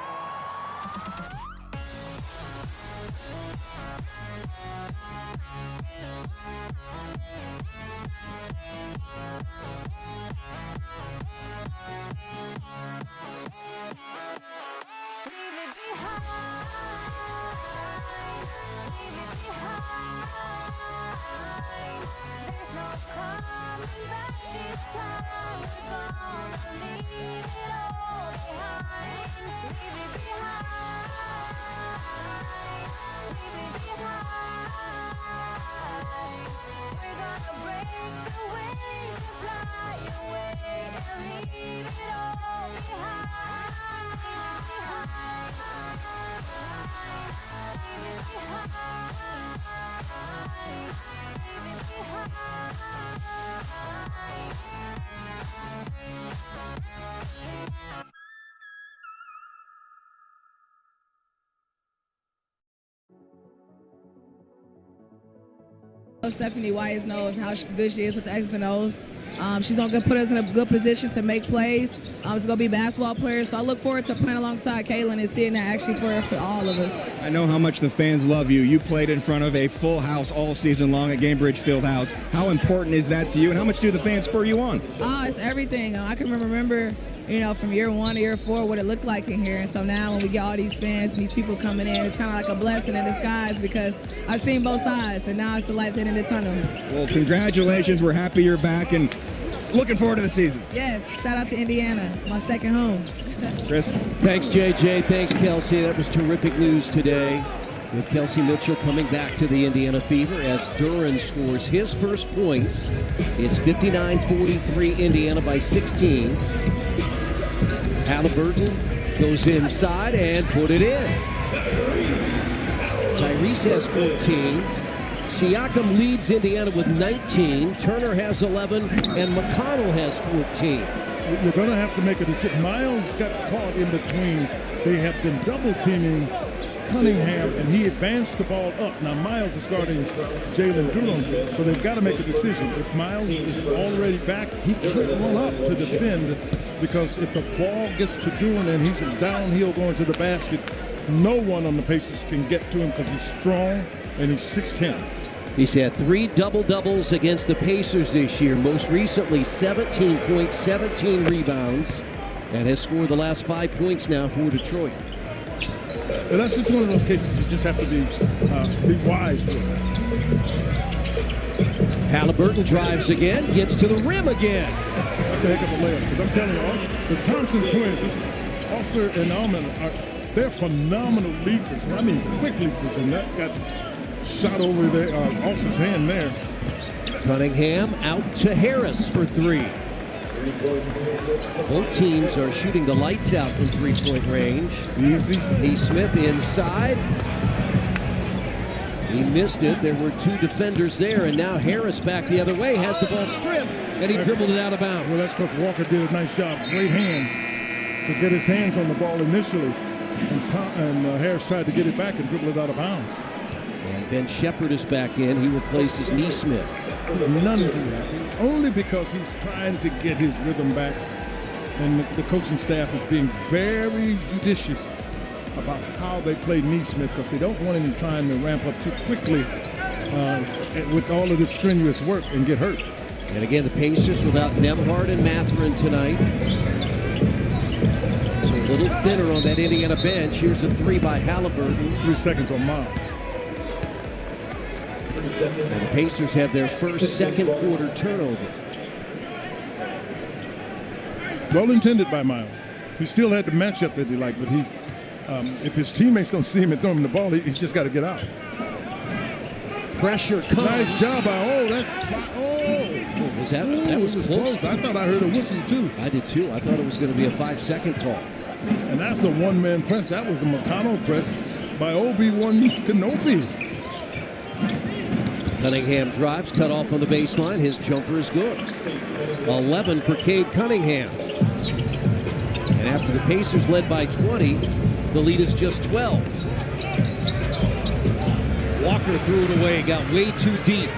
Leave it behind. Leave it behind. There's no coming back this time. We're gonna leave it all behind. Leave it behind. Leave it behind. We're gonna break the waves and fly away and leave it all behind. Leave it behind. Leave it behind. Stephanie White knows how good she is with the X's and O's. She's going to put us in a good position to make plays. It's going to be basketball players, so I look forward to playing alongside Kaylin and seeing that actually for all of us. I know how much the fans love you. You played in front of a full house all season long at Gainbridge Fieldhouse. How important is that to you, and how much do the fans spur you on? Oh, it's everything. I can remember, from year 1 to year 4 what it looked like in here. And so now when we get all these fans and these people coming in, it's kind of like a blessing in disguise because I've seen both sides, and now it's the light at the end of the tunnel. Well, congratulations. We're happy you're back and looking forward to the season. Yes, shout out to Indiana, my second home. Chris? Thanks, JJ. Thanks, Kelsey. That was terrific news today with Kelsey Mitchell coming back to the Indiana Fever as Duran scores his first points. It's 59-43, Indiana by 16. Halliburton goes inside and put it in. Tyrese has 14. Siakam leads Indiana with 19. Turner has 11, and McConnell has 14. You're going to have to make a decision. Miles got caught in between. They have been double teaming Cunningham, and he advanced the ball up. Now Miles is guarding Jalen Duran, so they've got to make a decision. If Miles is already back, he can't run up to defend, because if the ball gets to Duran and he's downhill going to the basket, no one on the Pacers can get to him because he's strong and he's 6'10". He's had 3 double-doubles against the Pacers this year. Most recently, 17 points, 17 rebounds, and has scored the last 5 points now for Detroit. And that's just one of those cases you just have to be wise with. Halliburton drives again, gets to the rim again. That's a heck of a layup, because I'm telling you, the Thompson twins, Osler and Alman, they're phenomenal leapers. I mean, quick leapers, and that got shot over there, Osler's hand there. Cunningham out to Harris for 3. Both teams are shooting the lights out from three-point range. Easy. Neesmith inside. He missed it. There were 2 defenders there, and now Harris back the other way, has the ball stripped, and he dribbled it out of bounds. Well, that's because Walker did a nice job. Great hands to get his hands on the ball initially. And Harris tried to get it back and dribble it out of bounds. And Ben Shepherd is back in. He replaces Neesmith. None of that. Only because he's trying to get his rhythm back. And the coaching staff is being very judicious about how they play Neesmith, because they don't want him trying to ramp up too quickly with all of this strenuous work and get hurt. And again, the Pacers without Nembhard and Mathurin tonight. So a little thinner on that Indiana bench. Here's a 3 by Halliburton. 3 seconds on Miles. And the Pacers have their first second quarter turnover. Well intended by Miles. He still had the matchup that he liked, but he, if his teammates don't see him and throw him the ball, he's just got to get out. Pressure comes. Nice job by, that was close. I thought I heard a whistle too. I did too. I thought it was going to be a 5-second call. And that's a one-man press. That was a McConnell press by Obi-Wan Kenobi. Cunningham drives, cut off on the baseline. His jumper is good. 11 for Cade Cunningham. And after the Pacers led by 20, the lead is just 12. Walker threw it away, got way too deep.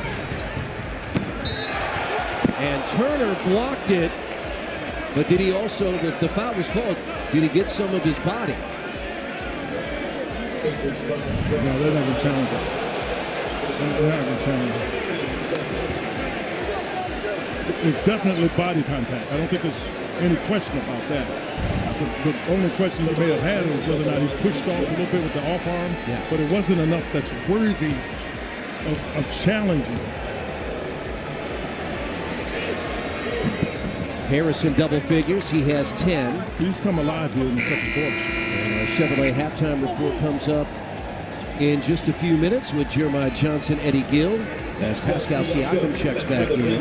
And Turner blocked it. But did he also, the foul was called, did he get some of his body? No, they're not going to challenge it. It's definitely body contact. I don't think there's any question about that. The only question you may have had was whether or not he pushed off a little bit with the off arm, but it wasn't enough that's worthy of challenging. Harris in double figures. He has 10. He's come alive here in the second quarter. And our Chevrolet halftime report comes up in just a few minutes with Jeremiah Johnson, Eddie Gill, as Pascal Siakam checks back in.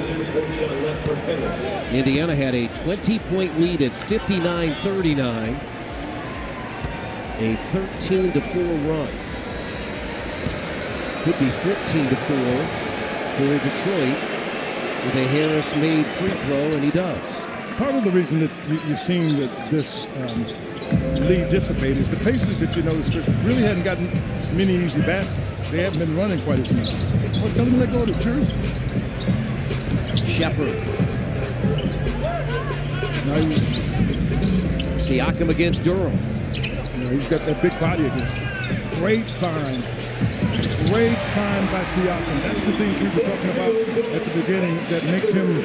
Indiana had a 20-point lead at 59-39. A 13-4 run. Could be 14-4 for Detroit with a Harris-made free throw, and he does. Part of the reason that you've seen that this lead dissipate is the Pacers, if you notice, really hadn't gotten many easy baskets. They haven't been running quite as much. Well, tell them to go to Jersey. Shepherd. Now Siakam against Durham. He's got that big body against him. Great find. Great find by Siakam. That's the things we were talking about at the beginning that make him,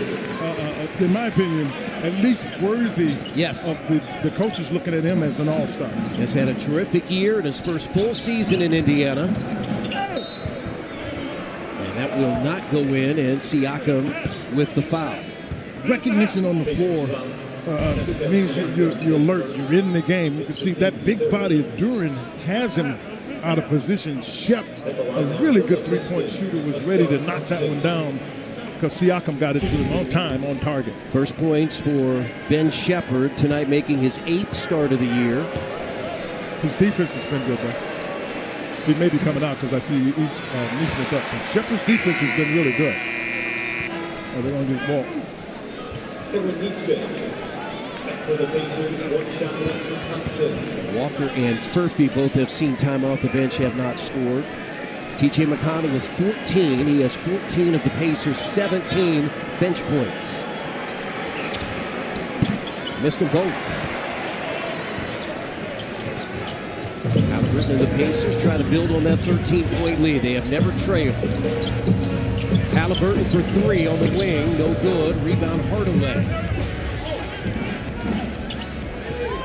in my opinion, at least worthy of the coaches looking at him as an all-star. Has had a terrific year in his first full season in Indiana. And that will not go in, and Siakam with the foul. Recognition on the floor means you're alert, you're in the game. You can see that big body of Duran has him out of position. Shep, a really good three-point shooter, was ready to knock that one down because Siakam got it to him on time, on target. First points for Ben Shepherd tonight, making his 8th start of the year. His defense has been good, though. He may be coming out because I see Neesmith up. But Shepherd's defense has been really good. Oh, they're going to get ball. For the Pacers, one shot left for Thompson. Walker and Furphy both have seen time off the bench, have not scored. T.J. McConnell with 14. He has 14 of the Pacers' 17 bench points. Missed them both. Halliburton and the Pacers try to build on that 13-point lead. They have never trailed. Halliburton for three on the wing, no good. Rebound Hardaway.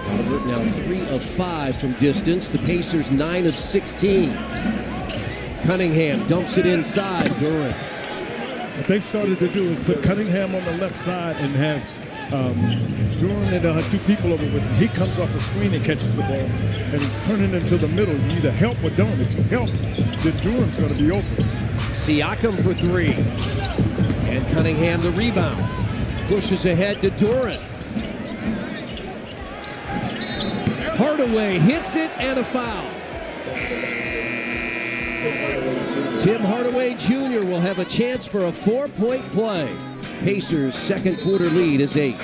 Halliburton now 3 of 5 from distance. The Pacers 9 of 16. Cunningham dumps it inside. Durant. What they've started to do is put Cunningham on the left side and have Durant, and they'll have two people over with him. He comes off a screen and catches the ball, and he's turning into the middle. You either help or don't. If you help, then Durant's going to be open. Siakam for three. And Cunningham the rebound. Pushes ahead to Durant. Hardaway hits it and a foul. Tim Hardaway Jr. will have a chance for a 4-point play. Pacers' second quarter lead is 8.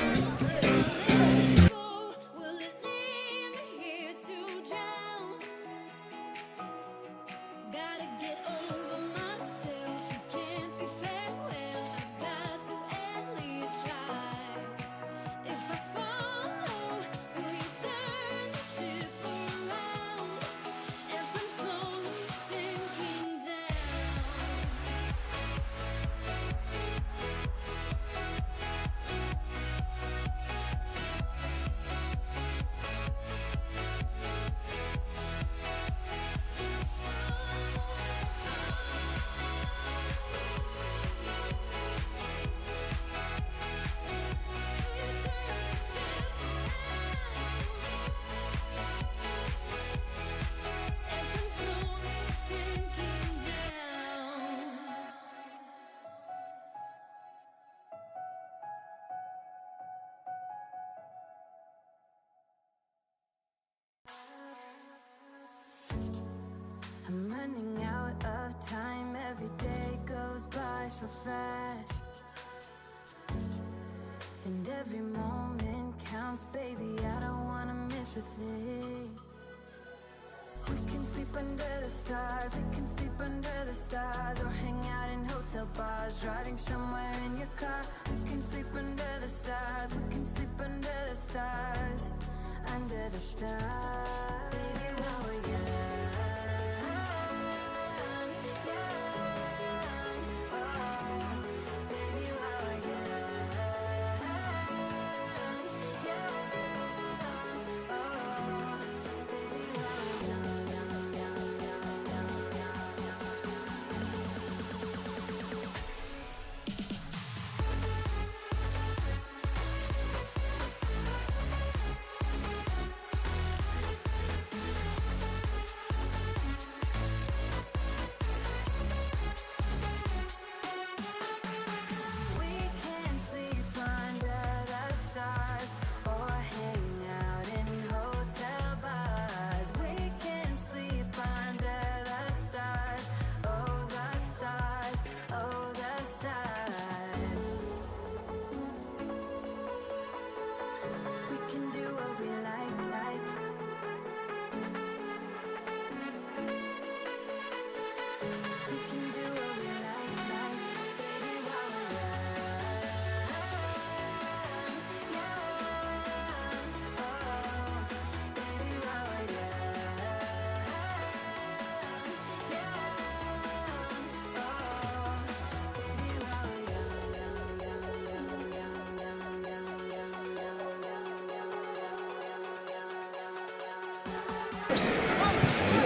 I'm running out of time, every day goes by so fast, and every moment counts, baby, I don't wanna miss a thing. We can sleep under the stars, we can sleep under the stars, or hang out in hotel bars, driving somewhere in your car. We can sleep under the stars, we can sleep under the stars, under the stars. Baby, while we're young.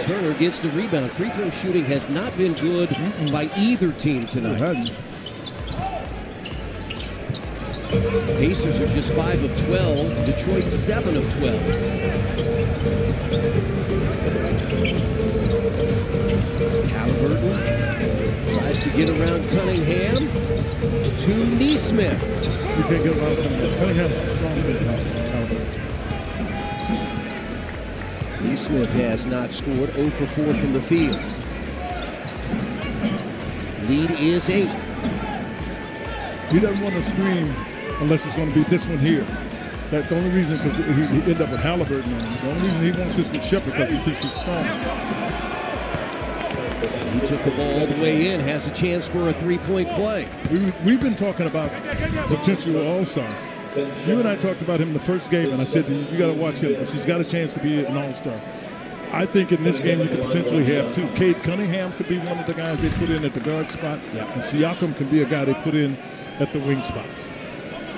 Turner gets the rebound. Free throw shooting has not been good by either team tonight. Pacers are just 5 of 12. Detroit 7 of 12. Halliburton tries to get around Cunningham to Neesmith. You can't get around Cunningham. Cunningham's a strong man. Neesmith has not scored, 0 for 4 from the field. Lead is 8. He doesn't want to scream unless it's going to be this one here. That's the only reason, because he ended up with Halliburton on him. The only reason he wants this with Shepard, because he thinks he's strong. He took the ball all the way in, has a chance for a three-point play. We've been talking about potential all-star. You and I talked about him in the first game, and I said, you got to watch him, because he's got a chance to be an all-star. I think in this game you could potentially have two. Cade Cunningham could be one of the guys they put in at the guard spot, and Siakam can be a guy they put in at the wing spot.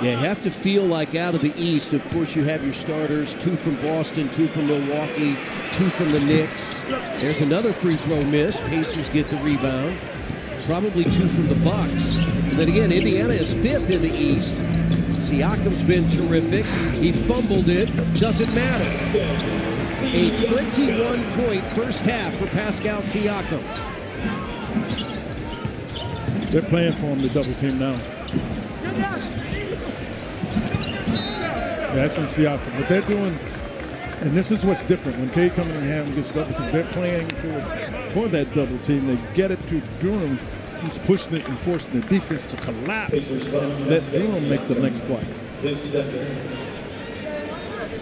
You have to feel like out of the East, of course, you have your starters, 2 from Boston, 2 from Milwaukee, 2 from the Knicks. There's another free throw miss. Pacers get the rebound. Probably 2 from the Bucks. And then again, Indiana is 5th in the East. Siakam's been terrific. He fumbled it. Doesn't matter. A 21-point first half for Pascal Siakam. They're playing for him to double team now. That's from Siakam. What they're doing, and this is what's different, when Cade Cunningham gets double team, they're playing for that double team. They get it to Durham. He's pushing it and forcing the defense to collapse and let Durham make the next play.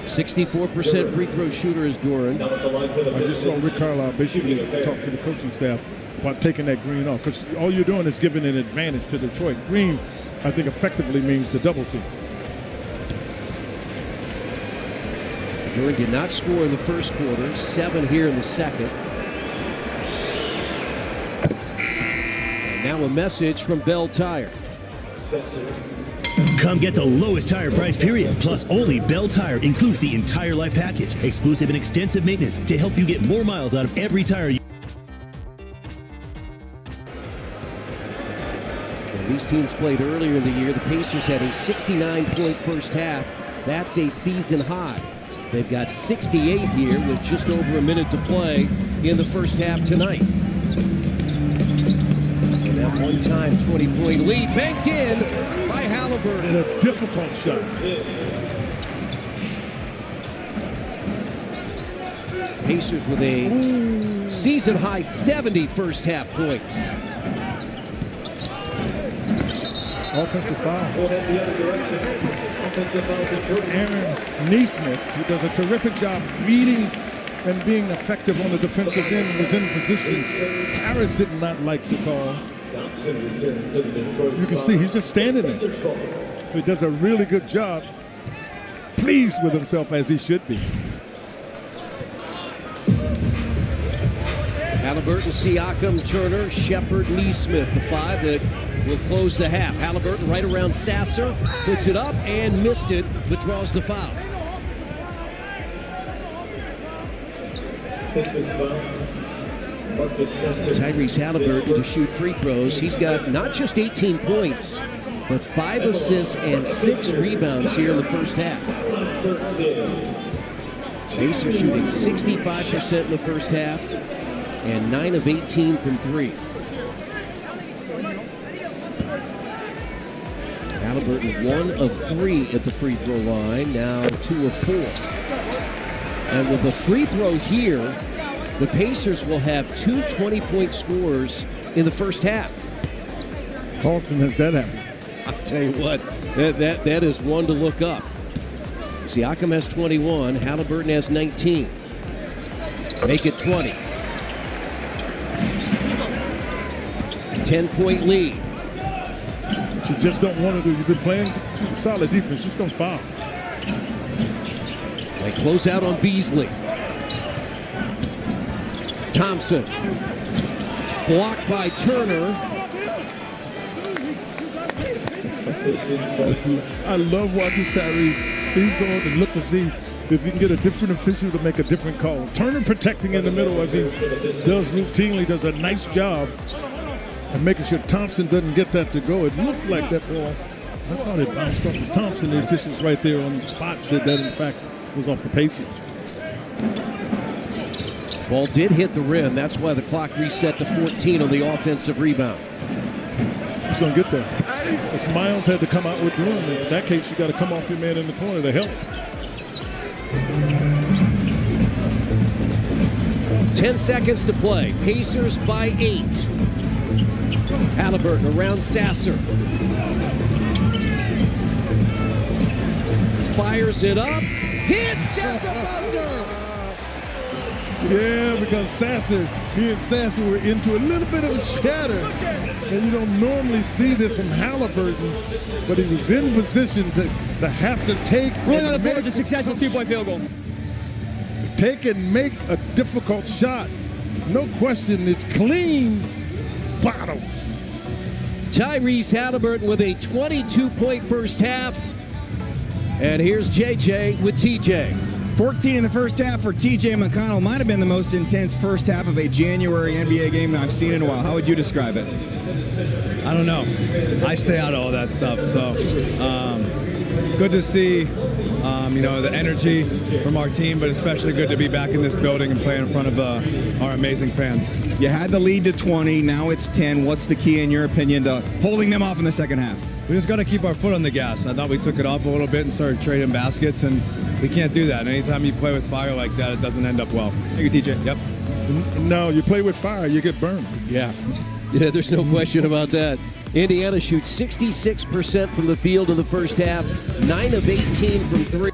64% free throw shooter is Durham. I just saw Rick Carlisle basically talk to the coaching staff about taking that green off, because all you're doing is giving an advantage to Detroit. Green, I think, effectively means the double team. Durham did not score in the first quarter, 7 here in the second. And now a message from Bell Tire. Come get the lowest tire price, period. Plus, only Bell Tire includes the entire life package, exclusive and extensive maintenance to help you get more miles out of every tire you. These teams played earlier in the year. The Pacers had a 69-point first half. That's a season high. They've got 68 here with just over a minute to play in the first half tonight. And that one-time 20-point lead banked in by Halliburton. And a difficult shot. Pacers with a season-high 70 first half points. Offensive foul. Aaron Nesmith, who does a terrific job reading and being effective on the defensive end, was in position. Harris did not like the call. You can see he's just standing there. He does a really good job, pleased with himself as he should be. Halliburton, Siakam, Turner, Shepard, Nesmith, the 5 that will close the half. Halliburton right around Sasser, puts it up and missed it, but draws the foul. Tyrese Halliburton to shoot free throws. He's got not just 18 points, but 5 assists and 6 rebounds here in the first half. Pacers shooting 65% in the first half and 9 of 18 from 3. Halliburton 1 of 3 at the free throw line, now 2 of 4. And with a free throw here, the Pacers will have 2 20-point scorers in the first half. How often has that happened? I'll tell you what, that is one to look up. Siakam has 21, Halliburton has 19. Make it 20. 10-point lead. What you just don't want to do, you've been playing solid defense, just don't foul. They close out on Beasley. Thompson. Blocked by Turner. I love watching Tyrese. He's going to look to see if he can get a different official to make a different call. Turner protecting in the middle as he does routinely, does a nice job and making sure Thompson doesn't get that to go. It looked like that ball. I thought it bounced off the Thompson. The officials right there on the spot said that, in fact, was off the Pacers. Ball did hit the rim. That's why the clock reset to 14 on the offensive rebound. He's going to get there. As Miles had to come out with room. In that case, you got to come off your man in the corner to help. 10 seconds to play. Pacers by 8. Halliburton around Sasser. Fires it up. Hits at the buzzer. Yeah, because he and Sasser were into a little bit of a shatter. And you don't normally see this from Halliburton, but he was in position to have to take. Rolling on the floor is a successful 2-point field goal. take and make a difficult shot. No question, it's clean bottoms. Tyrese Halliburton with a 22-point first half. And here's JJ with TJ. 14 in the first half for TJ McConnell. Might have been the most intense first half of a January NBA game I've seen in a while. How would you describe it? I don't know. I stay out of all that stuff. So good to see, the energy from our team, but especially good to be back in this building and play in front of our amazing fans. You had the lead to 20. Now it's 10. What's the key, in your opinion, to holding them off in the second half? We just got to keep our foot on the gas. I thought we took it off a little bit and started trading baskets, and we can't do that. And anytime you play with fire like that, it doesn't end up well. Thank you, TJ. Yep. No, you play with fire, you get burned. Yeah, there's no question about that. Indiana shoots 66% from the field in the first half, 9 of 18 from three.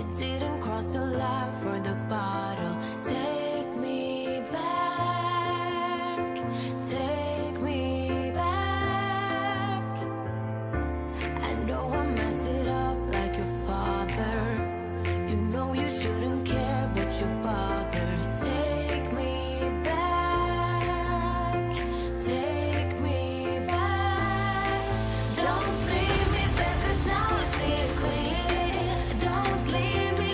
I didn't cross the line for the bottle. Take me back, take me back. I know I messed it up like your father. You know you shouldn't care, but you bother. Take me back, take me back. Don't leave me back, 'cause now I see it clear. Don't leave me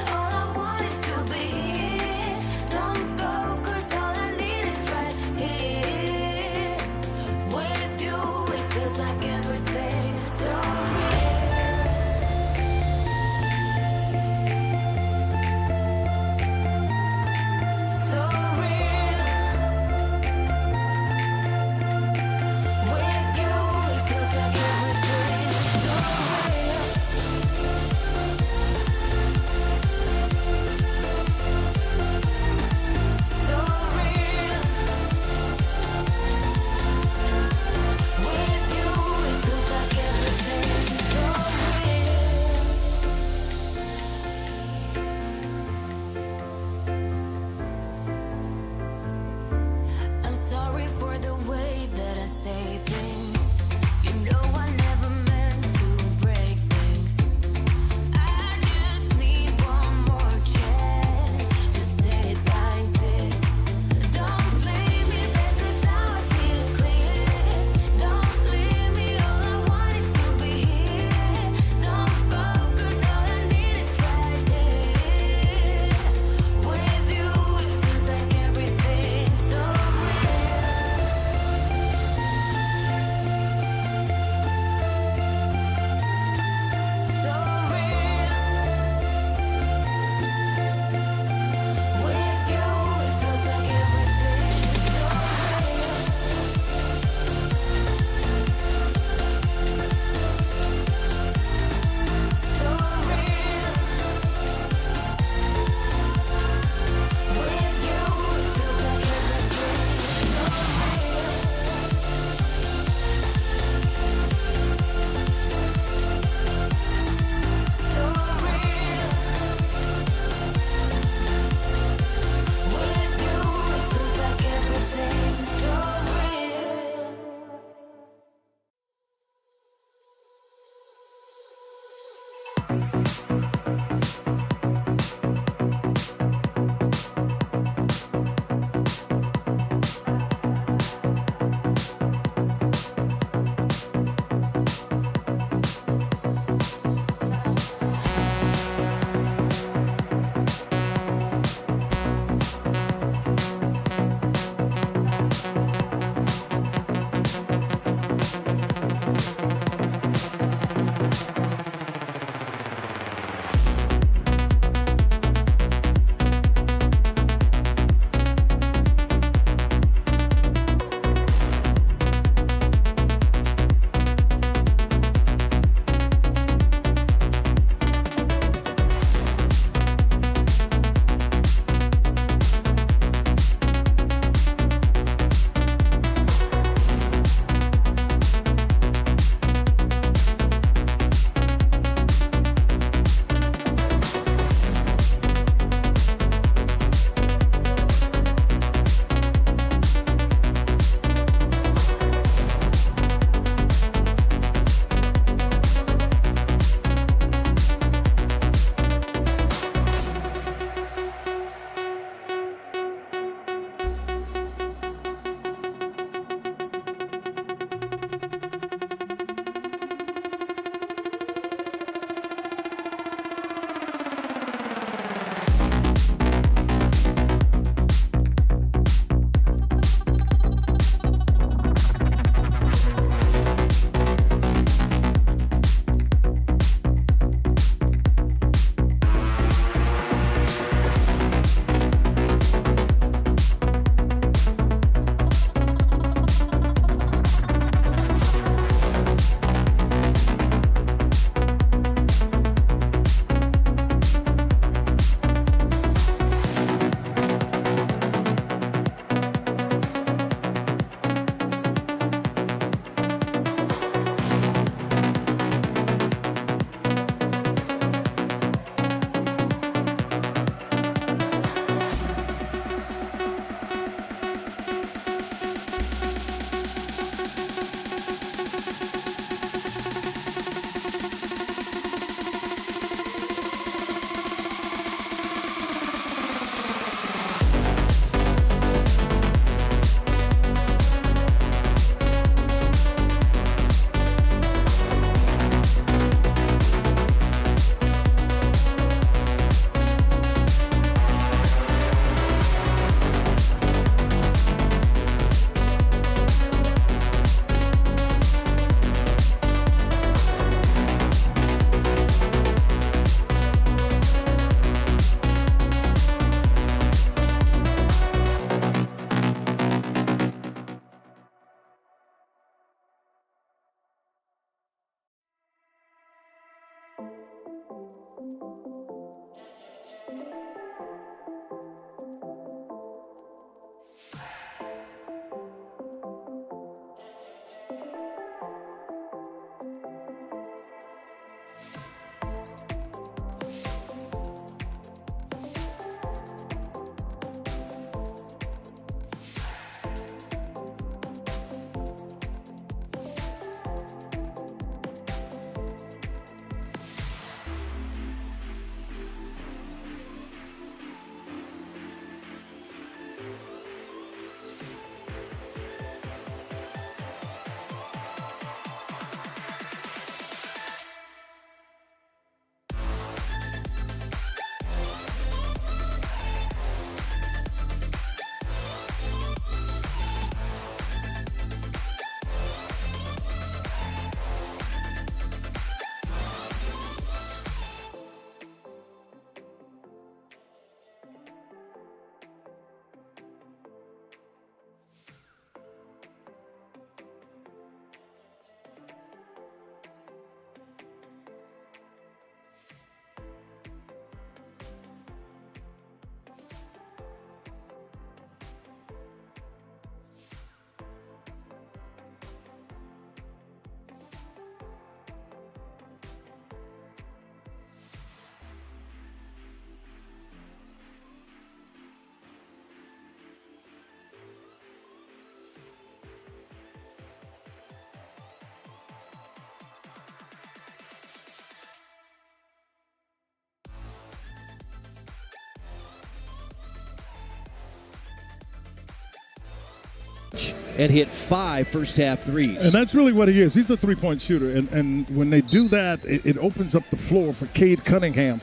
and hit 5 first-half threes. And that's really what he is. He's a three-point shooter. And when they do that, it opens up the floor for Cade Cunningham.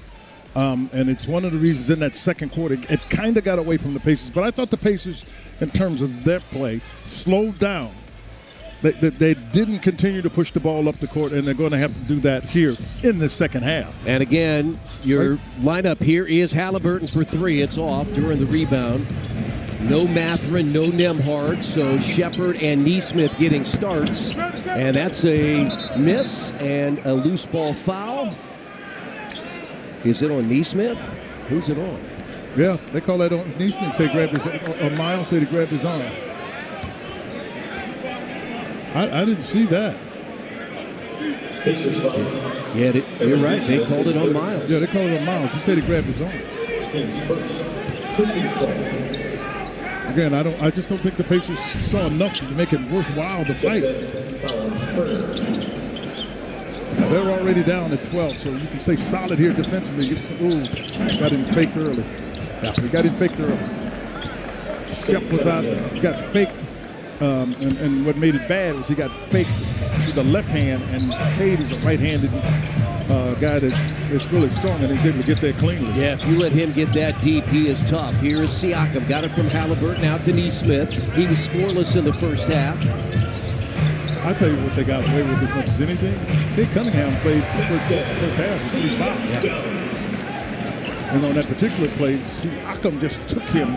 And it's one of the reasons in that second quarter, it kind of got away from the Pacers. But I thought the Pacers, in terms of their play, slowed down. They didn't continue to push the ball up the court, and they're going to have to do that here in the second half. And again, your lineup here is Halliburton for 3. It's off during the rebound. No Mathurin, no Nembhard, so Shepard and Nesmith getting starts. And that's a miss and a loose ball foul. Is it on Nesmith? Who's it on? Yeah, they call that on Nesmith. Say grabbed his, Miles said he grabbed his arm. I didn't see that. Yeah, you're right. They called it on Miles. Yeah, they called it on Miles. He said he grabbed his arm. Again, I just don't think the Pacers saw enough to make it worthwhile to fight. Now they're already down at 12, so you can stay solid here defensively. Got him faked early. Yeah, he got him faked early. Shep was out. He got faked. And what made it bad was he got faked to the left hand, and Cade is a right-handed guy that's really strong, and he's able to get there cleanly. Yeah, if you let him get that deep, he is tough. Here is Siakam. Got it from Halliburton out to Nesmith. He was scoreless in the first half. I'll tell you what they got away with as much as anything. Cade Cunningham played the first half with 3 fouls. Yeah. And on that particular play, Siakam just took him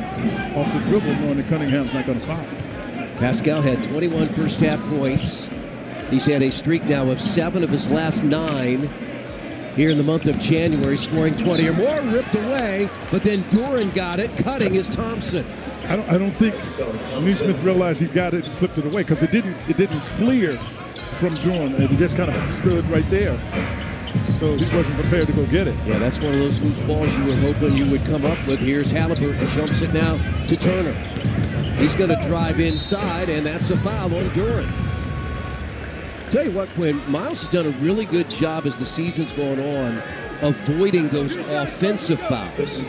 off the dribble knowing that Cunningham's not going to foul. Pascal had 21 first-half points. He's had a streak now of 7 of his last 9 here in the month of January, scoring 20 or more, ripped away, but then Duran got it, cutting is Thompson. I don't think Nesmith realized he got it and flipped it away because it didn't clear from Duran. It just kind of stood right there. So he wasn't prepared to go get it. Yeah, that's one of those loose balls you were hoping you would come up with. Here's Halliburton, jumps it now to Turner. He's going to drive inside, and that's a foul on Duran. Tell you what, Quinn, Miles has done a really good job as the season's going on avoiding those offensive fouls.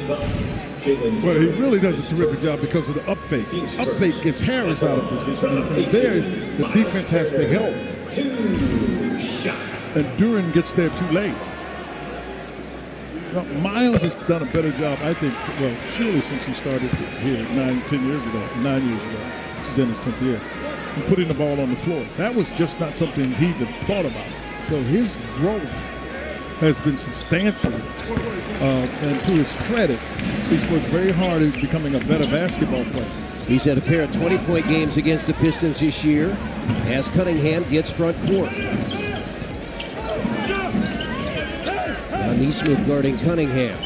Well, he really does a terrific job because of the up fake. The up fake gets Harris out of position, and from there, the defense has to help. And Duran gets there too late. Now, Miles has done a better job, I think, well, surely since he started here 9 years ago. This is in his 10th year. And putting the ball on the floor. That was just not something he even thought about. So his growth has been substantial. And to his credit, he's worked very hard at becoming a better basketball player. He's had a pair of 20-point games against the Pistons this year as Cunningham gets front court. Now Nesmith guarding Cunningham.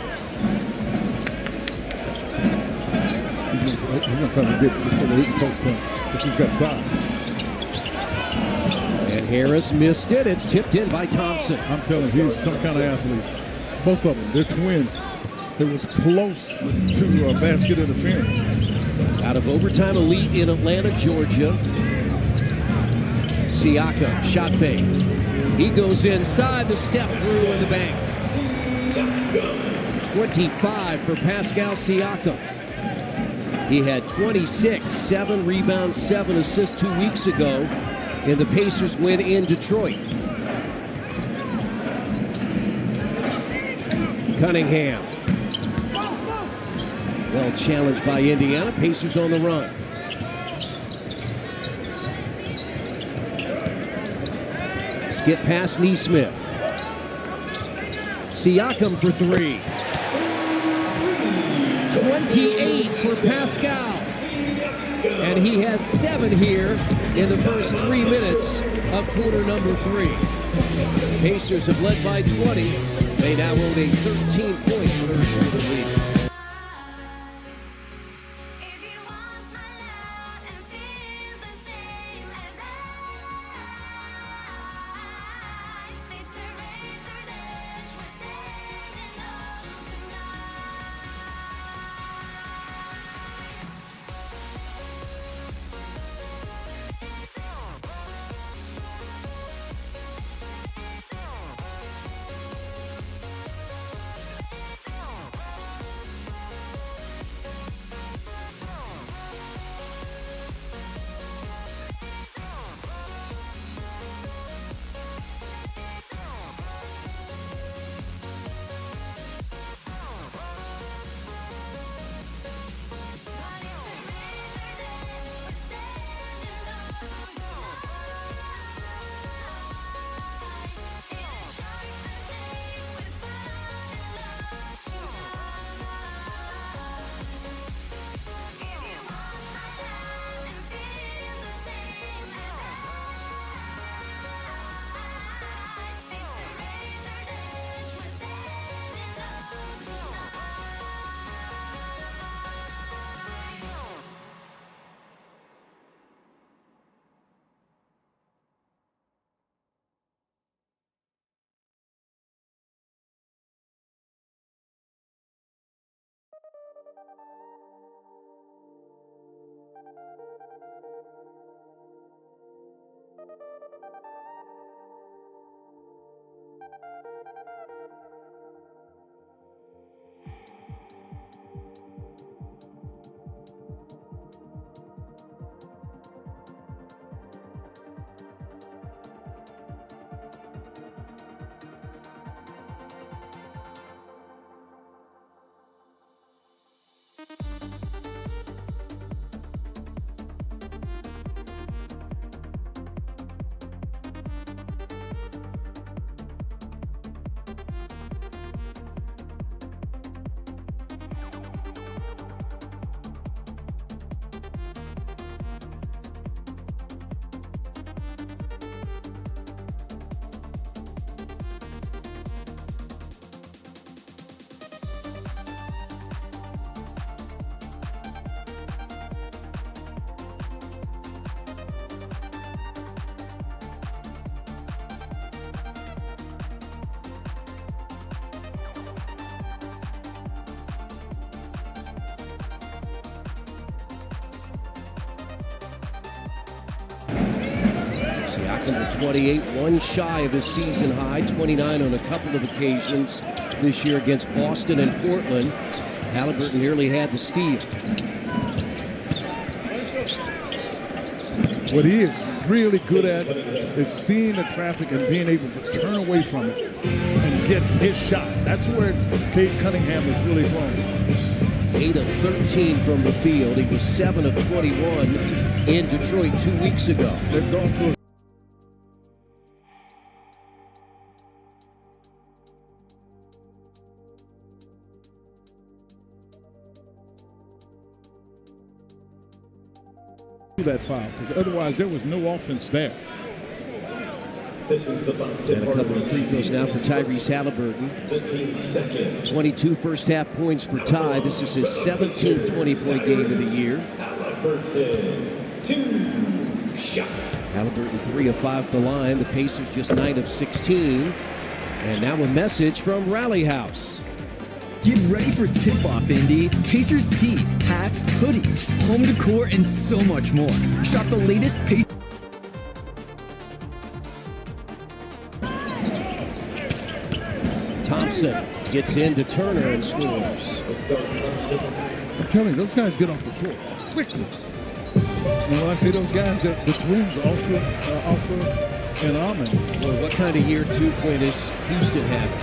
He's going to try to get the post him because he's got size. And Harris missed it. It's tipped in by Thompson. I'm telling you, he's some kind of athlete. Both of them, they're twins. It was close to basket interference. Out of overtime elite in Atlanta, Georgia. Siakam, shot fake. He goes inside the step through in the bank. 25 for Pascal Siakam. He had 26, 7 rebounds, 7 assists 2 weeks ago in the Pacers win in Detroit. Cunningham. Well challenged by Indiana. Pacers on the run. Skip past Nesmith. Siakam for 3. 28 for Pascal. And he has 7 here in the first 3 minutes of quarter number 3. Pacers have led by 20. They now own a 13-point third quarter lead. Siakam with 28, one shy of his season high, 29 on a couple of occasions this year against Boston and Portland. Halliburton nearly had the steal. What he is really good at is seeing the traffic and being able to turn away from it and get his shot. That's where Cade Cunningham is really grown. 8 of 13 from the field. He was 7 of 21 in Detroit 2 weeks ago. They've gone to a that foul, because otherwise there was no offense there. And a couple of free throws now for Tyrese Halliburton. 22 first half points for Ty. This is his 17th 20-point game of the year. Halliburton 3 of 5 at the line. The Pacers just 9 of 16. And now a message from Rally House. Get ready for tip-off, Indy. Pacers tees, hats, hoodies, home decor, and so much more. Shop the latest Pacers. Thompson gets into Turner and scores. I'm telling you, those guys get off the floor quickly. And when I say those guys, the twins also and Ahmed. Well, what kind of year 2 point is Houston having?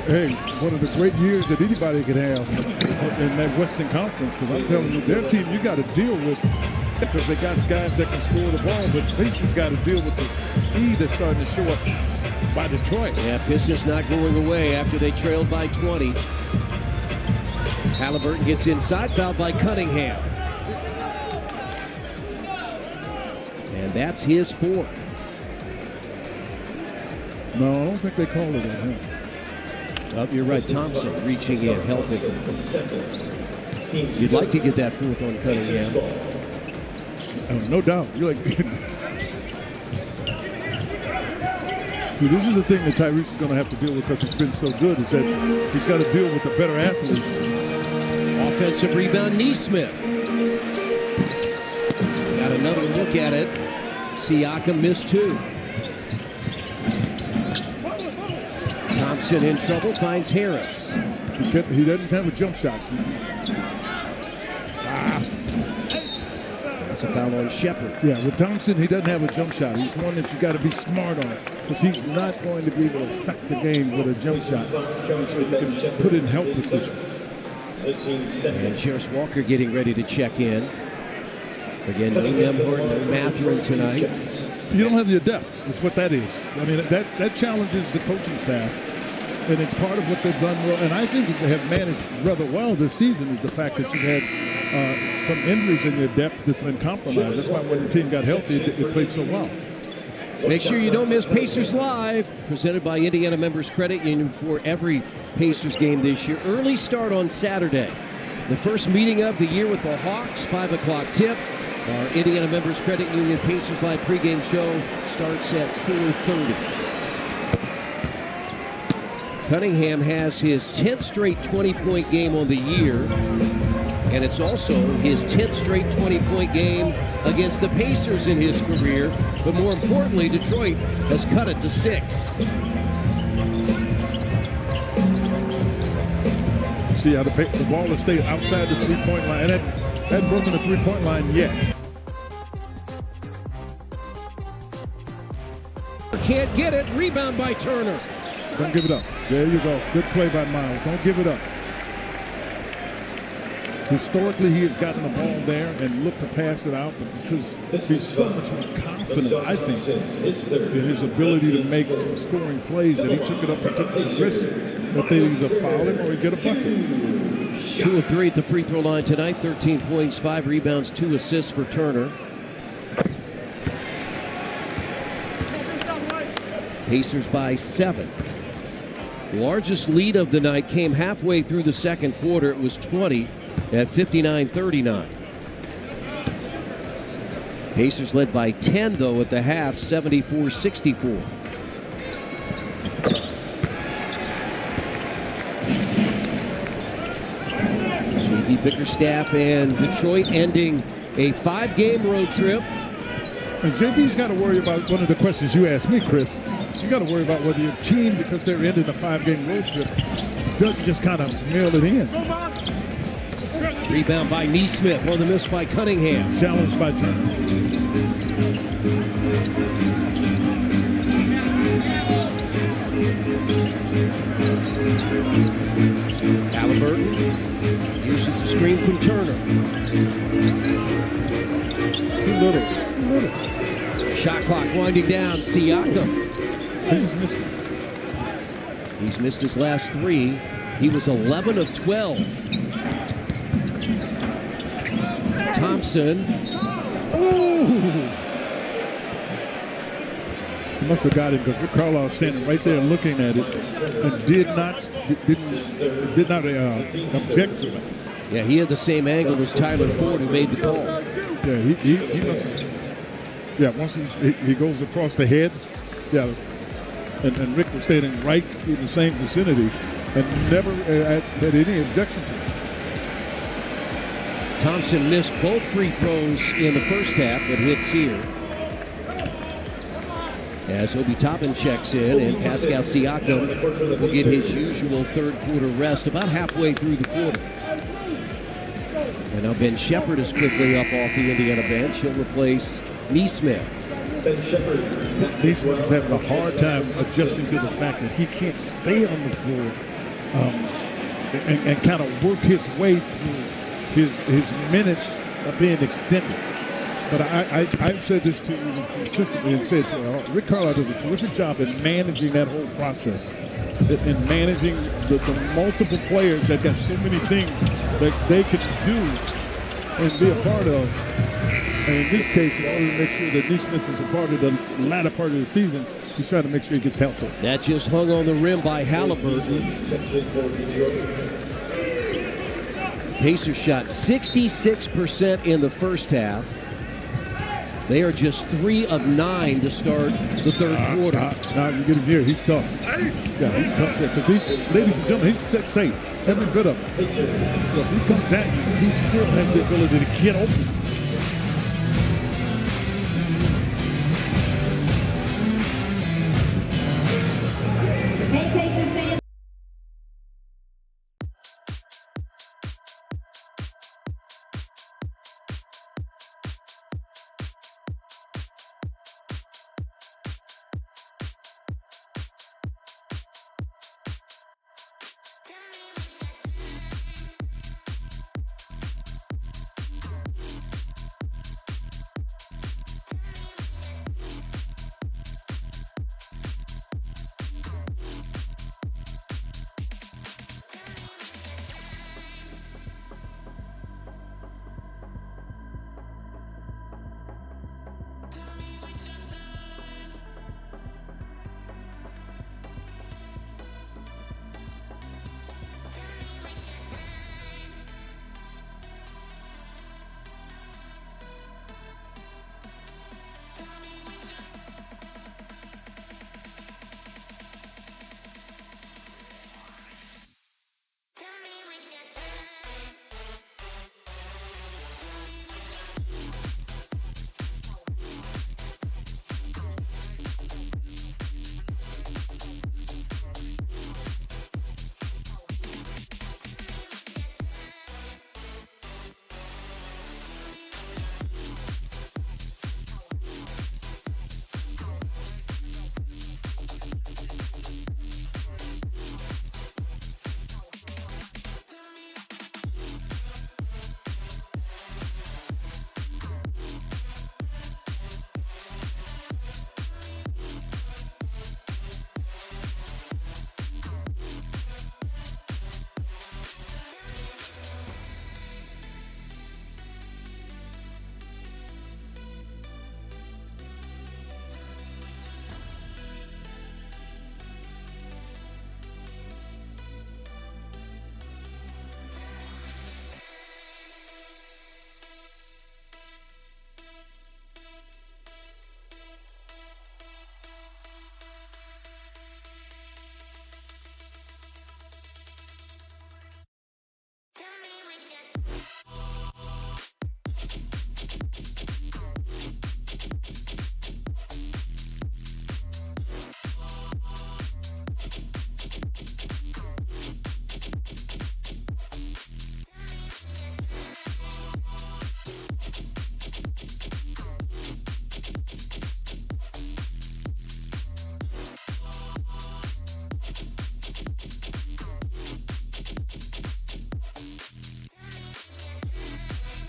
Hey, one of the great years that anybody could have in that Western Conference, because I'm telling you, their team you got to deal with, because they got guys that can score the ball, but Pacers got to deal with the speed that's starting to show up by Detroit. Yeah, Pistons not going away after they trailed by 20. Halliburton gets inside, fouled by Cunningham. And that's his 4th. No, I don't think they called it on him. Oh, you're right. Thompson reaching in, helping. You'd like to get that 4th on Cunningham. Oh, no doubt. You're like, dude, this is the thing that Tyrese is going to have to deal with because he's been so good, is that he's got to deal with the better athletes. Offensive rebound, Nesmith. Got another look at it. Siakam missed 2. Thompson in trouble, finds Harris. He doesn't have a jump shot. That's a foul on Shepherd. Yeah, with Thompson, he doesn't have a jump shot. He's one that you got to be smart on, because he's not going to be able to affect the game with a jump shot. So you can put it in help position. And Jarris Walker getting ready to check in. Again, no Nembhard, no Mathurin tonight. You don't have the depth. That's what that is. I mean, that challenges the coaching staff, and it's part of what they've done well. And I think they have managed rather well this season is the fact that you've had some injuries in your depth that's been compromised. That's why when the team got healthy, it played so well. Make sure you don't miss Pacers Live, presented by Indiana Members Credit Union for every Pacers game this year. Early start on Saturday. The first meeting of the year with the Hawks, 5 o'clock tip. Our Indiana Members Credit Union Pacers Live pregame show starts at 4:30. Cunningham has his 10th straight 20-point game on the year, and it's also his 10th straight 20-point game against the Pacers in his career. But more importantly, Detroit has cut it to 6. See how the ball has stayed outside the three-point line. And hadn't broken the three-point line yet. Can't get it. Rebound by Turner. Don't give it up. There you go. Good play by Miles. Don't give it up. Historically, he has gotten the ball there and looked to pass it out, but because he's so much more confident, I think, in his ability to make some scoring plays, that he took it up and took the risk that they either foul him or he get a bucket. 2 of 3 at the free throw line tonight. 13 points, 5 rebounds, 2 assists for Turner. Pacers by 7. Largest lead of the night came halfway through the second quarter. It was 20 at 59-39. Pacers led by 10, though, at the half, 74-64. J.B. Bickerstaff and Detroit ending a 5-game road trip. And JB's got to worry about one of the questions you asked me, Chris. You got to worry about whether your team, because they're ending a 5-game road trip, doesn't just kind of mail it in. Rebound by Neesmith on the miss by Cunningham. Challenged by Turner. Halliburton uses the screen from Turner. Too little. Shot clock winding down. Siakam. He's missed his last 3. He was 11 of 12. Thompson. Ooh. He must have got him because Rick Carlisle was standing right there looking at it and did not object to it. Yeah, he had the same angle as Tyler Ford, who made the call. Yeah, he must have. Yeah, once he goes across the head. Yeah, and Rick was standing right in the same vicinity and never had any objection to it. Thompson missed both free throws in the first half, but hits here. As Obi Toppin checks in, and Pascal Siakam will get his usual third-quarter rest about halfway through the quarter. And now Ben Shepherd is quickly up off the Indiana bench. He'll replace Neesmith. Neesmith is having a hard time adjusting to the fact that he can't stay on the floor and kind of work his way through his minutes are being extended. But I've said this to you consistently and said to Rick Carlisle does a terrific job in managing that whole process, in managing the multiple players that got so many things that they could do and be a part of. And in this case, in order to make sure that Neesmith is a part of the latter part of the season, he's trying to make sure he gets healthy. That just hung on the rim by Halliburton. Pacers shot 66% in the first half. They are just 3 of 9 to start the third quarter. Now you get him here. He's tough. Yeah, he's tough there. Because these, ladies and gentlemen, he's safe. Every bit of him. So if he comes at you, he still has the ability to get open.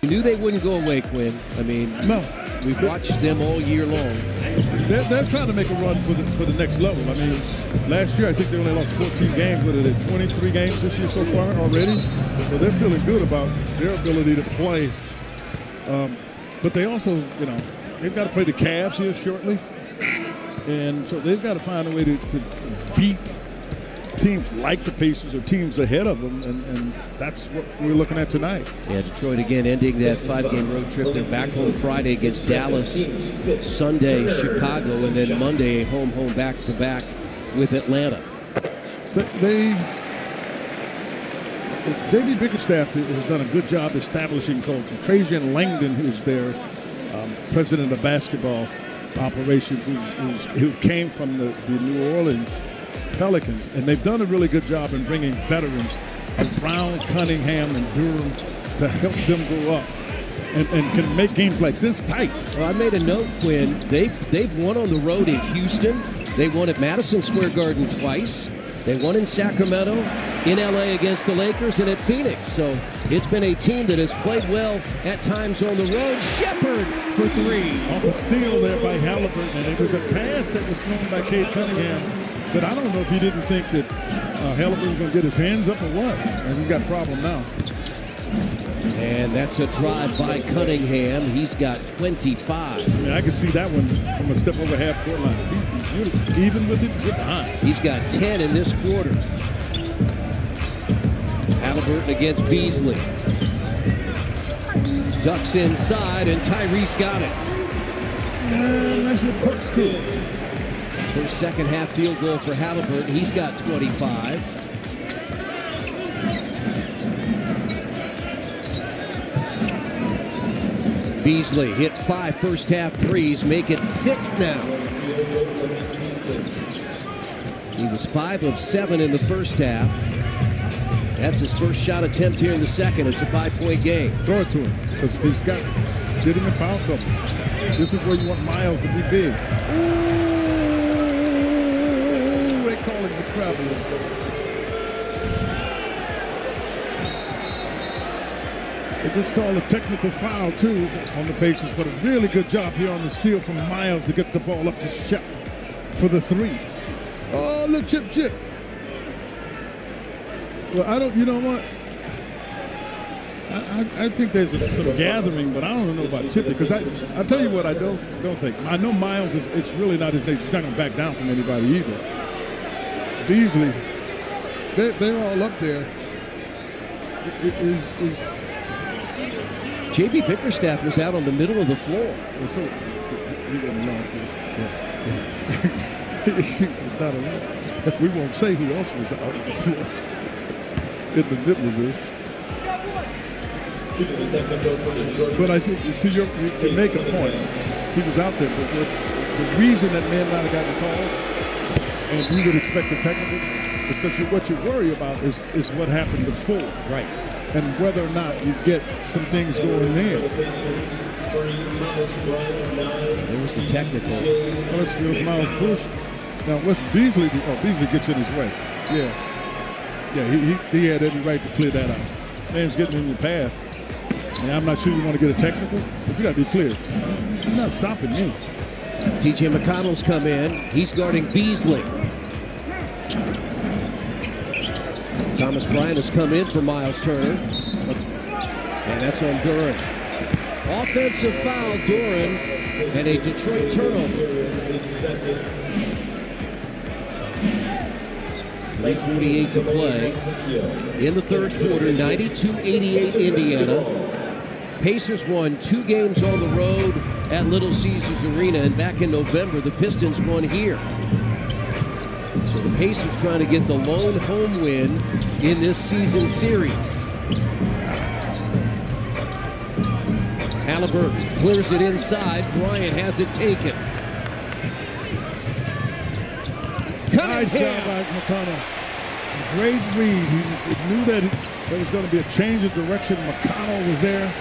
You knew they wouldn't go away, Quinn. I mean, No. we've watched them all year long. They're trying to make a run for the next level. I mean, last year I think they only lost 14 games, but they're 23 games this year so far already. So they're feeling good about their ability to play. But they also, they've got to play the Cavs here shortly. And so they've got to find a way to beat teams like the Pacers or teams ahead of them, and that's what we're looking at tonight. Yeah, Detroit again ending that 5-game road trip. They're back home Friday against Dallas, Sunday Chicago, and then Monday a home back-to-back with Atlanta. J.B. Bickerstaff has done a good job establishing culture. Trajan Langdon is their president of basketball operations, who came from the New Orleans Pelicans, and they've done a really good job in bringing veterans around Cunningham and Durham to help them grow up and can make games like this tight. Well, I made a note, Quinn. They've won on the road in Houston. They won at Madison Square Garden twice. They won in Sacramento, in LA against the Lakers, and at Phoenix. So it's been a team that has played well at times on the road. Shepard for three. Off a steal there by Halliburton, and it was a pass that was thrown by Cade Cunningham. But I don't know if he didn't think that Halliburton was going to get his hands up or what. And he's got a problem now. And that's a drive by Cunningham. He's got 25. I mean, I could see that one from a step over half court line. He's beautiful. Even with it, get behind. He's got 10 in this quarter. Halliburton against Beasley. Ducks inside, and Tyrese got it. Nice little corkscrew. First second half field goal for Halliburton. He's got 25. Beasley hit 5 first half threes, make it 6 now. He was 5 of 7 in the first half. That's his first shot attempt here in the second. It's a 5-point game. Throw it to him, because he's got get him in foul trouble. This is where you want Miles to be big. Ooh, they call it for traveling. They just called a technical foul, too, on the Pacers, but a really good job here on the steal from Miles to get the ball up to Shep for the three. Oh, look, chip. Well, you know what? I think there's some gathering, but I don't know about Chip, because I tell you what I don't think. I know Miles it's really not his nature. He's not going to back down from anybody either. Beasley, they're all up there. Is J.B. Bickerstaff was out on the middle of the floor. So he wasn't alone. Not alone. We won't say who else was out on the floor in the middle of this. But I think to make a point, he was out there. But the reason that man might have gotten called, and you would expect a technical, especially what you worry about is what happened before. Right. And whether or not you get some things going there. There was the technical. Well, it was Miles push. Now, what's Beasley do? Oh, Beasley gets in his way. Yeah, he had every right to clear that out. Man's getting in your path. And I'm not sure you want to get a technical, but you got to be clear. You're not stopping me. T.J. McConnell's come in. He's guarding Beasley. Thomas Bryant has come in for Miles Turner. And that's on Duran. Offensive foul, Duran, and a Detroit turnover. 3:48 to play in the third quarter. 92-88 Indiana. Pacers won 2 games on the road at Little Caesars Arena, and back in November, the Pistons won here. So the Pacers trying to get the lone home win in this season series. Halliburton clears it inside. Bryant has it taken. Nice job by McConnell. Great read. He knew that there was going to be a change of direction. McConnell was there.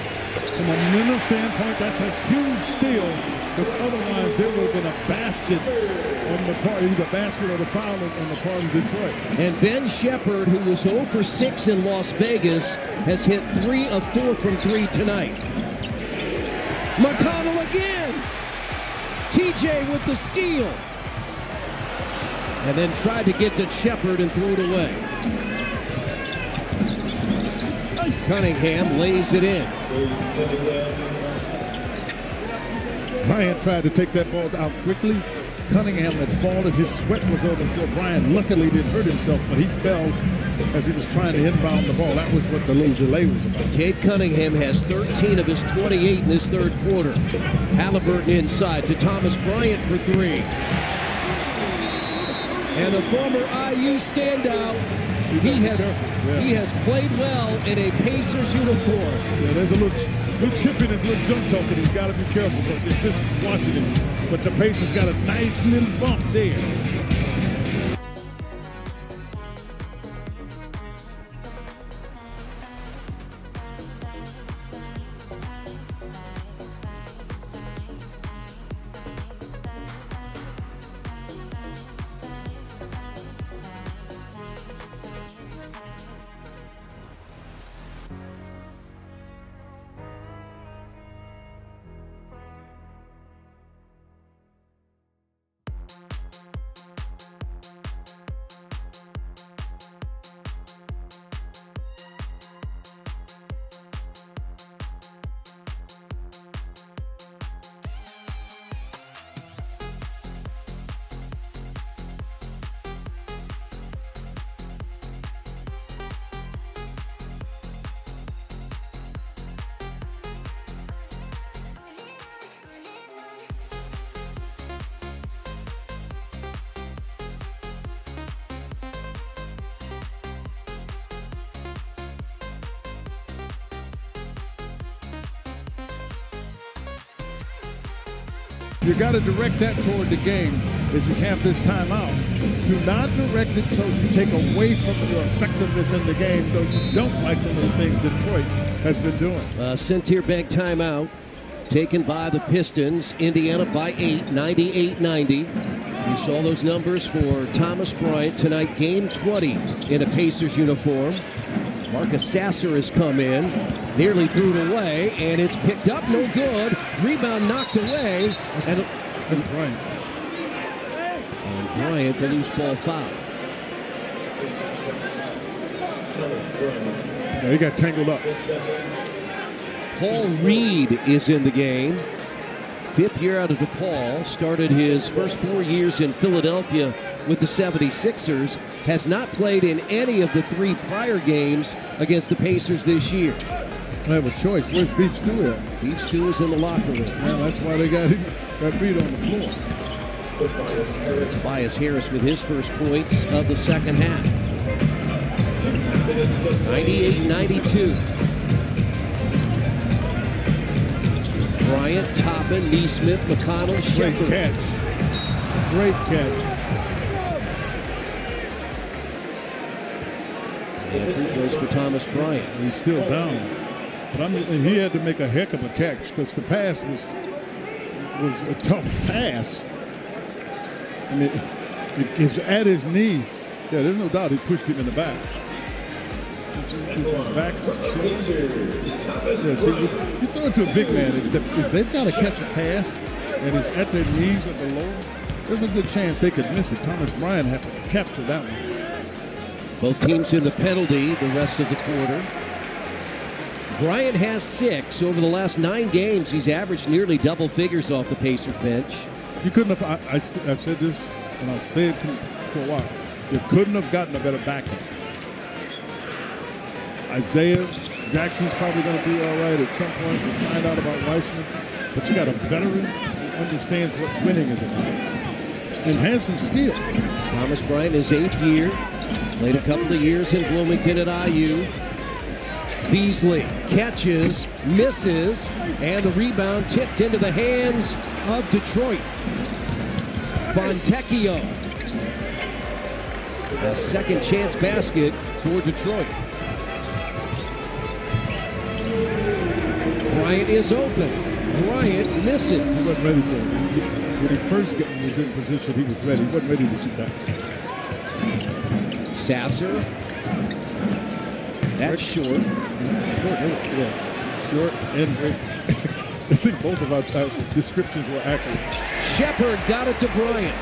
From a mental standpoint, that's a huge steal, because otherwise there would have been a basket on the part, either basket or the foul on the part of Detroit. And Ben Shepherd, who was 0 for 6 in Las Vegas, has hit 3 of 4 from 3 tonight. McConnell again. TJ with the steal. And then tried to get to Shepherd and threw it away. Cunningham lays it in. Bryant tried to take that ball out quickly. Cunningham had fallen. His sweat was on the floor. Bryant luckily didn't hurt himself, but he fell as he was trying to inbound the ball. That was what the little delay was about. Cade Cunningham has 13 of his 28 in this third quarter. Halliburton inside to Thomas Bryant for 3. And the former IU standout, he has played well in a Pacers uniform. Yeah, there's a little chip in his little jump token. He's got to be careful because the officials watching him. But the Pacers got a nice little bump there. You got to direct that toward the game as you have this timeout. Do not direct it so you take away from your effectiveness in the game, though you don't like some of the things Detroit has been doing. Centier Bank timeout taken by the Pistons. Indiana by 8, 98-90. You saw those numbers for Thomas Bryant tonight, game 20 in a Pacers uniform. Marcus Sasser has come in, nearly threw it away, and it's picked up, no good. Rebound knocked away. That's Bryant. And Bryant, the loose ball foul. Yeah, he got tangled up. Paul Reed is in the game. 5th year out of DePaul, started his first 4 years in Philadelphia with the 76ers, has not played in any of the 3 prior games against the Pacers this year. I have a choice. Where's Beef Stew at? Beef Stew is in the locker room. Yeah, that's why they got Reed on the floor. Tobias Harris with his first points of the second half. 98-92. Bryant, Toppin, Neesmith, McConnell, Shepherd. Great catch. Great catch. And free throws for Thomas Bryant. He's still down. But he had to make a heck of a catch because the pass was a tough pass. I mean, it's at his knee. Yeah, there's no doubt he pushed him in the back. His back. Yeah, see, you throw it to a big man. If they've got to catch a pass and it's at their knees or below, there's a good chance they could miss it. Thomas Bryant had to capture that one. Both teams in the penalty the rest of the quarter. Bryant has 6. Over the last 9 games, he's averaged nearly double figures off the Pacers bench. You couldn't have, I've said this, and I'll say it for a while. You couldn't have gotten a better backup. Isaiah Jackson's probably going to be all right at some point. We'll find out about Weissman. But you got a veteran who understands what winning is about and has some skill. Thomas Bryant, his 8th year. Played a couple of years in Bloomington at IU. Beasley catches, misses, and the rebound tipped into the hands of Detroit. Fontecchio. A second chance basket for Detroit. Bryant is open. Bryant misses. He wasn't ready for it. When he first was in position, he was ready. He wasn't ready to shoot that. Sasser. That's short. Short and great. I think both of our descriptions were accurate. Shepard got it to Bryant.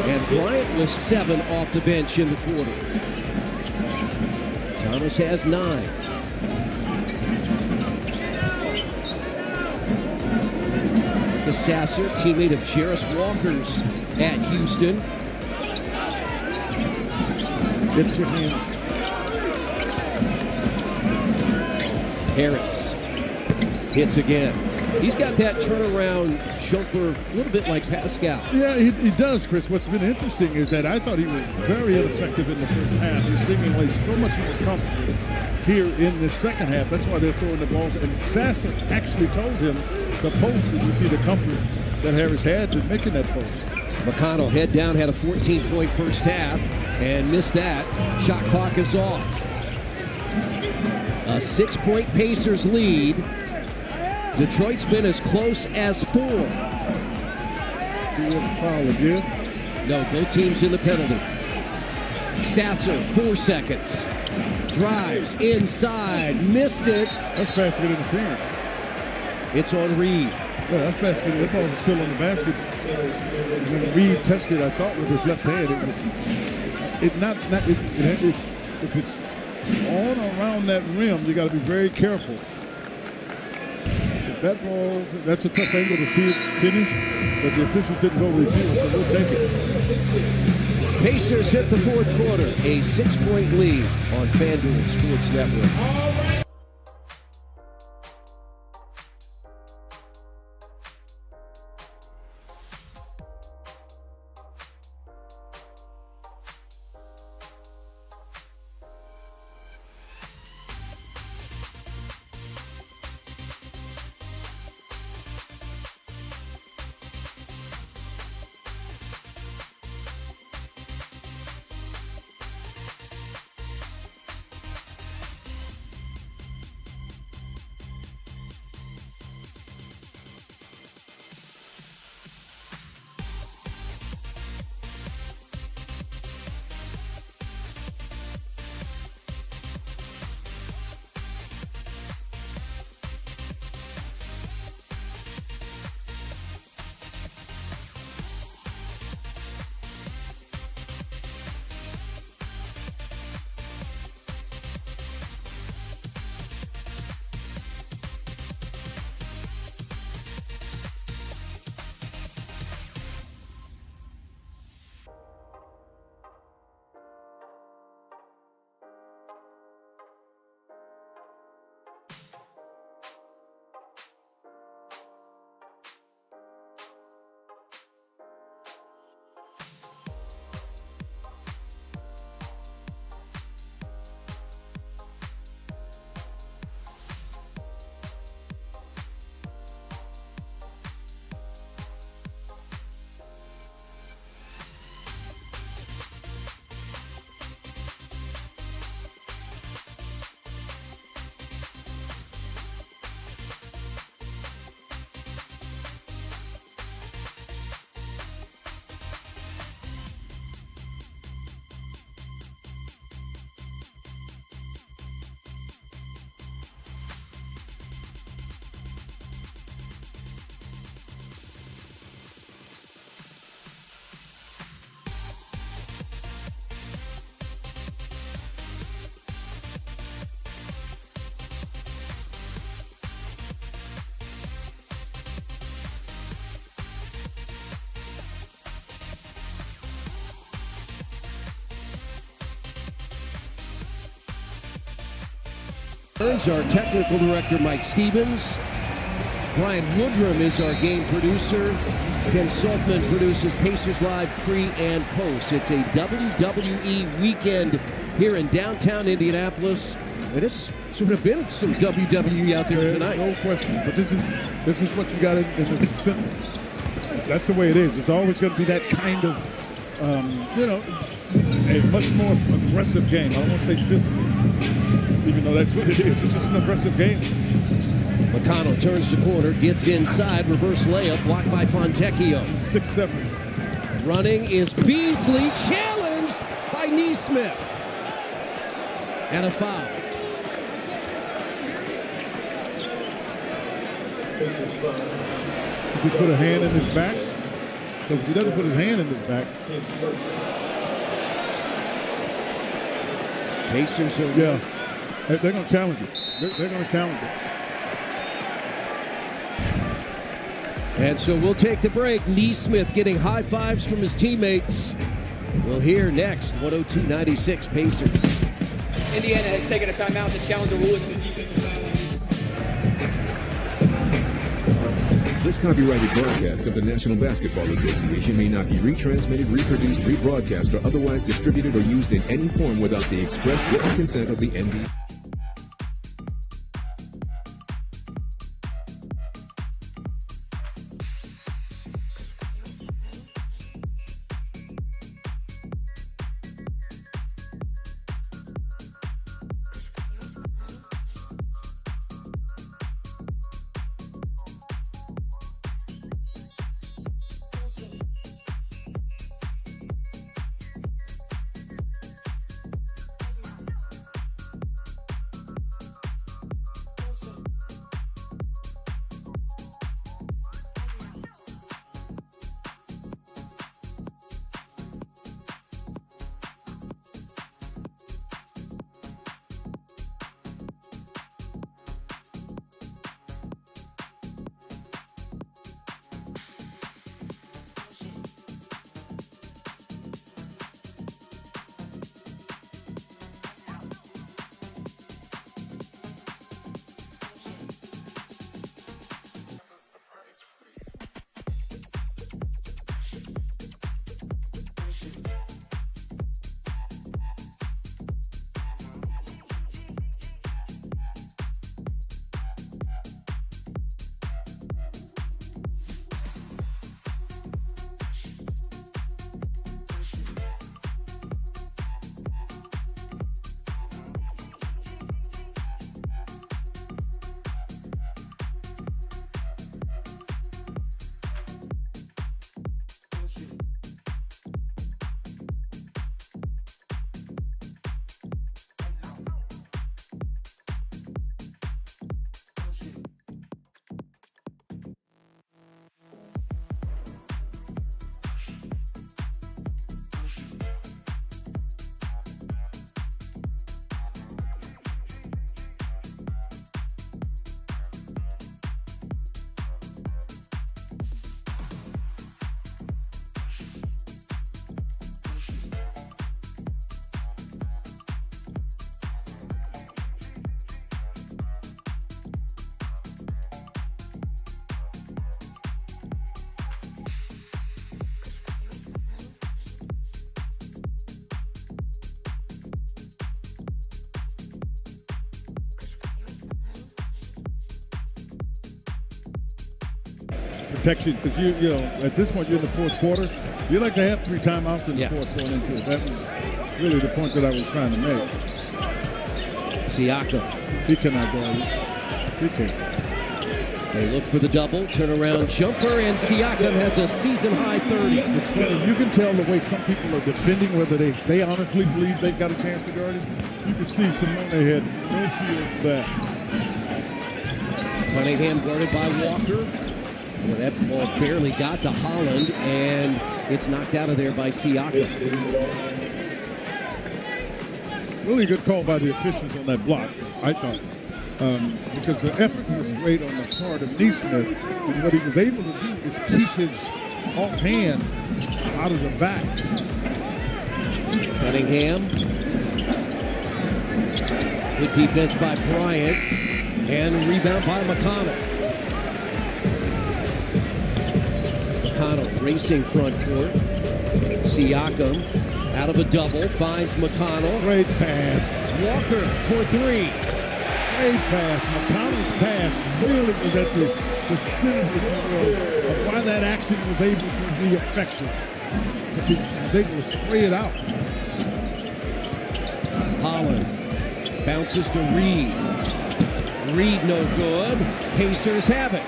And Bryant was 7 off the bench in the quarter. Thomas has 9. The Sasser, teammate of Jarris Walker's at Houston. Get your hands. Harris hits again. He's got that turnaround jumper a little bit like Pascal. Yeah, he does, Chris. What's been interesting is that I thought he was very ineffective in the first half. He's seemingly so much more comfortable here in the second half. That's why they're throwing the balls. And Sasser actually told him the post, and you see the comfort that Harris had in making that post. McConnell head down, had a 14-point first half and missed that. Shot clock is off. A 6-point Pacers lead. Detroit's been as close as 4. He wouldn't foul again. No, both teams in the penalty. Sasser, 4 seconds. Drives inside, missed it. That's basket interference. It's on Reed. Yeah, that's basket. That ball was still on the basket. When Reed touched it, I thought with his left hand, it was. If it's on or around that rim, you got to be very careful. That ball, that's a tough angle to see it finish, but the officials didn't go review it, so we'll take it. Pacers hit the fourth quarter, a 6-point lead on FanDuel Sports Network. Our technical director, Mike Stevens. Brian Woodrum is our game producer. Ken Saltman produces Pacers Live pre and post. It's a WWE weekend here in downtown Indianapolis. And it's sort of been some WWE out there tonight. No question. But this is what you got in the center. That's the way it is. It's always going to be that kind of, a much more aggressive game. I don't want to say physical, even though that's what it is. It's just an aggressive game. McConnell turns the corner, gets inside, reverse layup, blocked by Fontecchio. 6-7. Running is Beasley, challenged by Neesmith. And a foul. Does he put a hand in his back? Because if he doesn't put his hand in his back. Pacers are... Yeah. They're going to challenge it. They're going to challenge it. And so we'll take the break. Neesmith getting high fives from his teammates. We'll hear next, 102-96 Pacers. Indiana has taken a timeout to challenge the rule of the defensive foul. This copyrighted broadcast of the National Basketball Association may not be retransmitted, reproduced, rebroadcast, or otherwise distributed or used in any form without the express written consent of the NBA. Protection, because you know, at this point you're in the fourth quarter. You like to have 3 timeouts in the fourth going into it. That was really the point that I was trying to make. Siakam. He cannot go. He can't. They look for the double, turnaround jumper, and Siakam has a season-high 30. It's funny, you can tell the way some people are defending, whether they honestly believe they've got a chance to guard him. You can see Simone had no feel for that. Cunningham guarded by Walker. Well, that ball barely got to Holland, and it's knocked out of there by Siakam. Really good call by the officials on that block, I thought. Because the effort was great on the part of Neesmith, and what he was able to do is keep his offhand out of the back. Cunningham. Good defense by Bryant, and rebound by McConnell. McConnell racing front court. Siakam out of a double, finds McConnell. Great pass. Walker for 3. Great pass. McConnell's pass really was at the center of why that action was able to be effective. Because he was able to spray it out. Holland bounces to Reed. Reed no good. Pacers have it.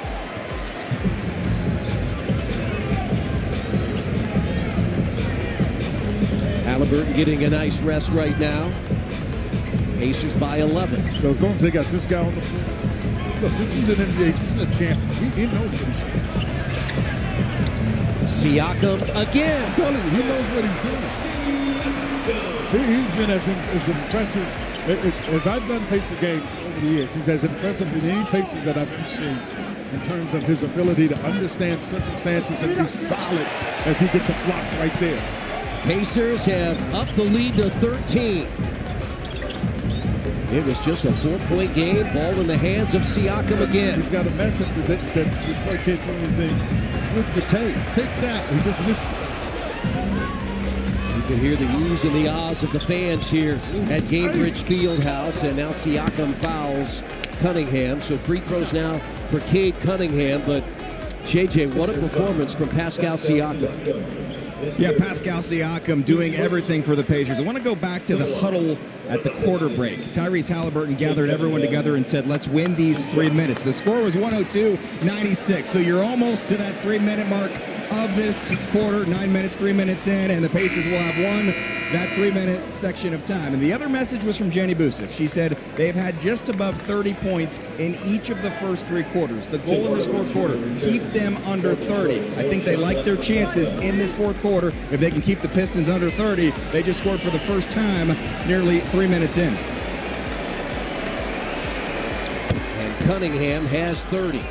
Halliburton getting a nice rest right now. Pacers by 11. So as long as they got this guy on the floor. Look, this is an NBA. This is a champion. He knows what he's doing. Siakam again. I'm telling you, he knows what he's doing. He's been as impressive as I've done Pacer games over the years. He's as impressive in any Pacer that I've ever seen in terms of his ability to understand circumstances and be solid as he gets a block right there. Pacers have upped the lead to 13. It was just a 4-point game. Ball in the hands of Siakam again. He's got a matchup that Detroit can't do anything with the tape. Take that. He just missed it. You can hear the oohs and the ahs of the fans here at Gainbridge Fieldhouse. And now Siakam fouls Cunningham. So free throws now for Cade Cunningham. But JJ, what a performance from Pascal Siakam. Yeah, Pascal Siakam doing everything for the Pacers. I want to go back to the huddle at the quarter break. Tyrese Halliburton gathered everyone together and said, let's win these 3 minutes. The score was 102-96, so you're almost to that 3-minute mark of this quarter. 9 minutes, 3 minutes in, and the Pacers will have won that 3-minute section of time. And the other message was from Jenny Busick. She said they've had just above 30 points in each of the first 3 quarters. The goal in this fourth quarter, keep them under 30. I think they like their chances in this fourth quarter. If they can keep the Pistons under 30, they just scored for the first time nearly 3 minutes in. And Cunningham has 30.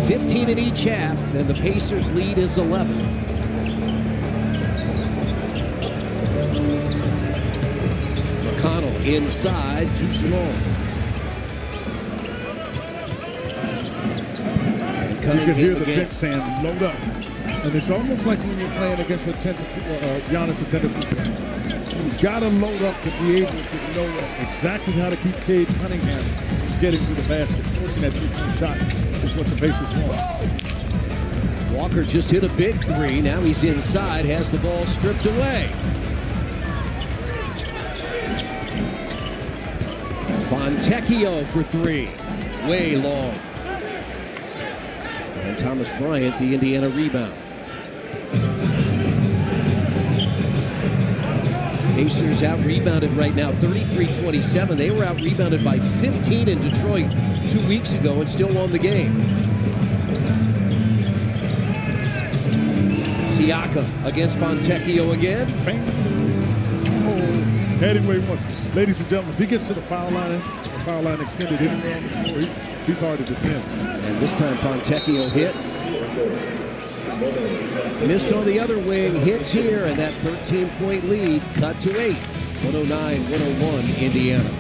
15 in each half, and the Pacers' lead is 11. McConnell inside, too small. You can hear the bench saying, load up. And it's almost like when you're playing against Giannis Antetokounmpo. You've got to load up to be able to know exactly how to keep Cade Cunningham getting to the basket. Forcing that 3-point shot is what the Pacers want. Walker just hit a big 3. Now he's inside, has the ball stripped away. Fontecchio for 3. Way long. And Thomas Bryant, the Indiana rebound. Pacers out-rebounded right now, 33-27. They were out-rebounded by 15 in Detroit 2 weeks ago and still won the game. Siakam against Fontecchio again. Bang. Oh, heading where he wants. Ladies and gentlemen, if he gets to the foul line extended anywhere on the floor, he's hard to defend. And this time Fontecchio hits. Missed on the other wing, hits here, and that 13-point lead cut to 8. 109-101 Indiana.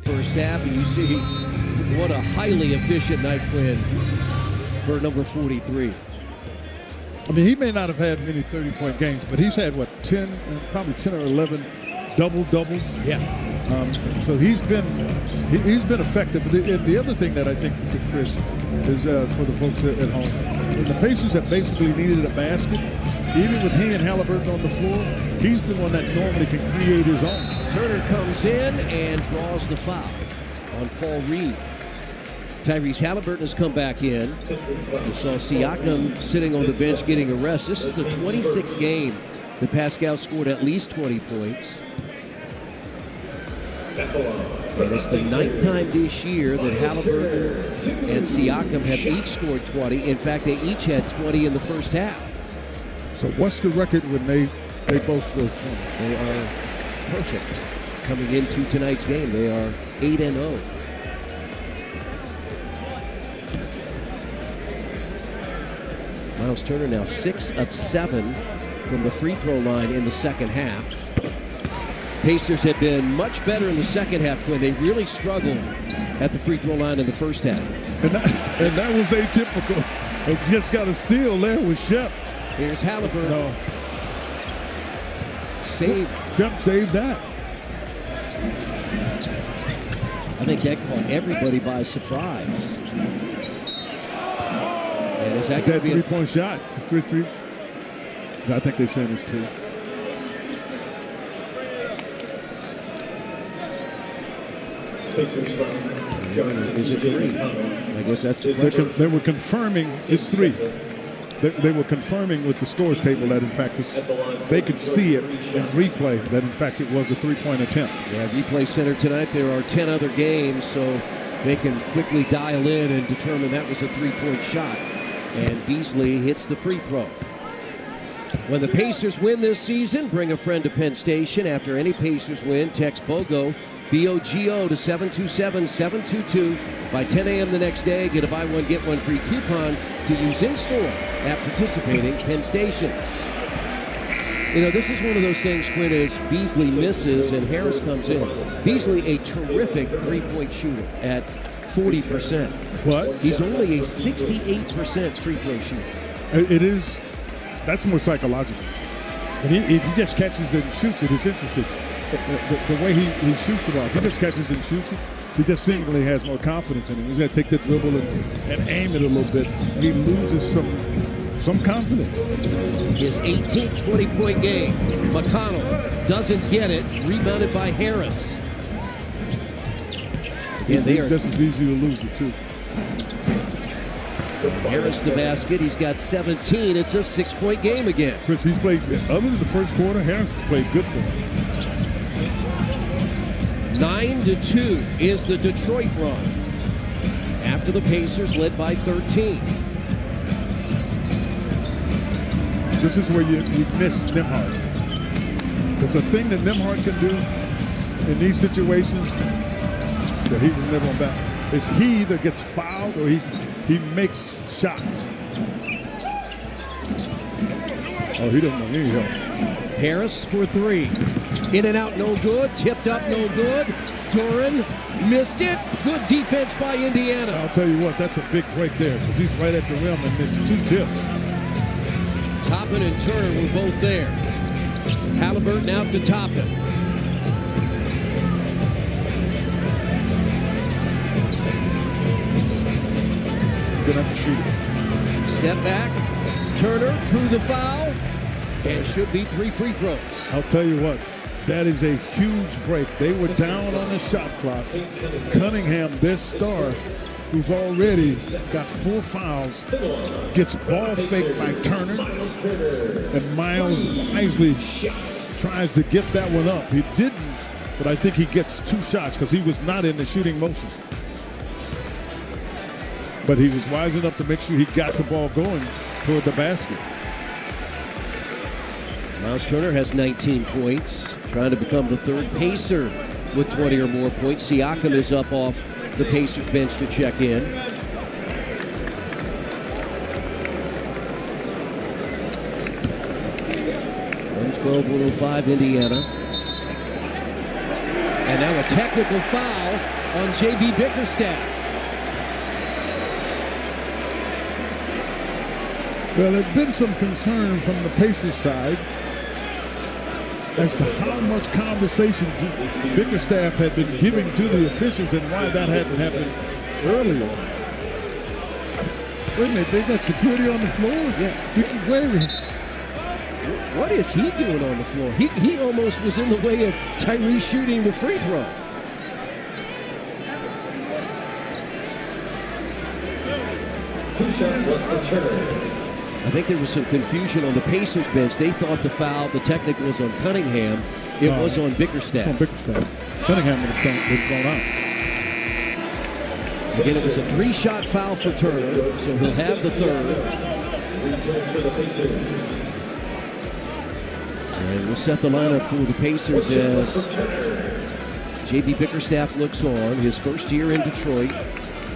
First half, and you see what a highly efficient night win for number 43. I mean, he may not have had many 30-point games, but he's had, what, 10, probably 10 or 11 double-doubles? Yeah. So he's been effective. The other thing that I think, Chris, is for the folks at home, the Pacers have basically needed a basket. Even with he and Halliburton on the floor, he's the one that normally can create his own. Turner comes in and draws the foul on Paul Reed. Tyrese Halliburton has come back in. You saw Siakam sitting on the bench getting a rest. This is the 26th game that Pascal scored at least 20 points. And it's the 9th time this year that Halliburton and Siakam have each scored 20. In fact, they each had 20 in the first half. So what's the record when they both scored 20? They are perfect. Coming into tonight's game, they are 8-0. Miles Turner now 6 of 7 from the free throw line in the second half. Pacers had been much better in the second half when they really struggled at the free throw line in the first half. And that was atypical. It's just got a steal there with Shep. Here's Halliburton. No. Save. Shep saved that. I think that caught everybody by surprise. And is that a 3-point shot? It's 3. I think they said it's 2. Is it 3? I guess that's the question. They were confirming it's 3. They were confirming with the scores table that, in fact, they could see it in replay that, in fact, it was a 3-point attempt. Yeah, Replay Center tonight, there are 10 other games, so they can quickly dial in and determine that was a 3-point shot. And Beasley hits the free throw. When the Pacers win this season, bring a friend to Penn Station. After any Pacers win, text BOGO, B-O-G-O, to 727-722. By 10 a.m. the next day, get a buy one, get one free coupon to use in-store at participating Penn Stations. You know, this is one of those things, Quinn, is Beasley misses and Harris comes in. Beasley, a terrific three-point shooter at 40%. What? He's only a 68% free throw shooter. It is. That's more psychological. And if he just catches it and shoots it, it's interesting. The way he shoots it off, he just catches it and shoots it. He just seemingly has more confidence in him. He's got to take that dribble and aim it a little bit. He loses some confidence. His 18th 20-point game. McConnell doesn't get it. Rebounded by Harris. Yeah, it's just as easy to lose it, too. Harris the basket. He's got 17. It's a 6-point game again. Chris, he's played, other than the first quarter, Harris has played good for him. 9-2 is the Detroit run. After the Pacers led by 13. This is where you miss Nembhard. It's a thing that Nembhard can do in these situations that he was never on back. It's he either gets fouled or he makes shots. Oh, he doesn't know any help. Harris for 3. In and out, no good. Tipped up, no good. Duran missed it. Good defense by Indiana. I'll tell you what, that's a big break there because he's right at the rim and missed 2 tips. Toppin and Turner were both there. Halliburton out to Toppin. Good enough to shoot it. Step back. Turner drew the foul. and should be 3 free throws. I'll tell you what, that is a huge break. They were down on the shot clock. Cunningham, their star, who's already got 4 fouls, gets ball faked by Turner, and Miles wisely tries to get that one up. He didn't, but I think he gets 2 shots because he was not in the shooting motion. But he was wise enough to make sure he got the ball going toward the basket. Miles Turner has 19 points, trying to become the 3rd Pacer with 20 or more points. Siakam is up off the Pacers bench to check in. .112-105 Indiana. And now a technical foul on J.B. Bickerstaff. Well, there's been some concern from the Pacers side as to how much conversation Bickerstaff had been giving to the officials and why that hadn't happened earlier. Wait a minute, they got security on the floor? Yeah. Wait a minute. What is he doing on the floor? He almost was in the way of Tyrese shooting the free throw. Two shots left for Turner. I think there was some confusion on the Pacers bench. They thought the foul, the technical was on Cunningham. It was on Bickerstaff. It's on Bickerstaff. Cunningham would have gone out. Again, it was a 3-shot foul for Turner, so he'll have the 3rd. And we'll set the lineup for the Pacers as J.B. Bickerstaff looks on. His first year in Detroit.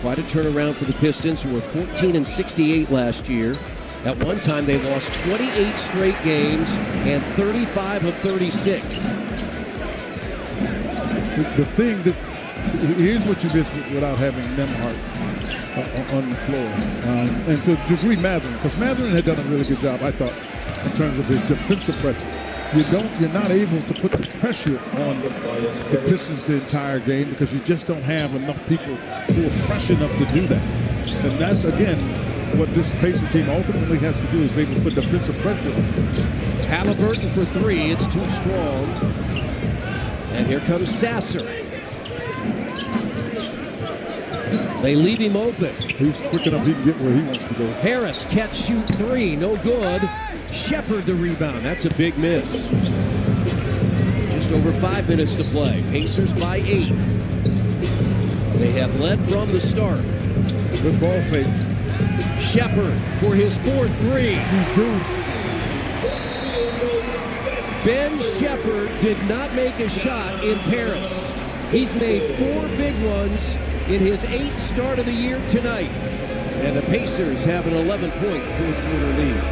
Quite a turnaround for the Pistons, who were 14-68 last year. At one time, they lost 28 straight games and 35 of 36. The thing that, here's what you miss without having Nembhard on the floor. And to a degree, Mathurin, because Mathurin had done a really good job, I thought, in terms of his defensive pressure. You're not able to put the pressure on the Pistons the entire game because you just don't have enough people who are fresh enough to do that. And that's, again, what this Pacer team ultimately has to do is maybe put defensive pressure on. Halliburton for 3. It's too strong. And here comes Sasser. They leave him open. He's quick enough he can get where he wants to go. Harris, catch, shoot 3. No good. Shepard the rebound. That's a big miss. Just over 5 minutes to play. Pacers by 8. They have led from the start. Good ball fake. Shepard for his 4th 3. He's due. Ben Shepard did not make a shot in Paris. He's made 4 big ones in his 8th start of the year tonight. And the Pacers have an 11-point fourth-quarter lead.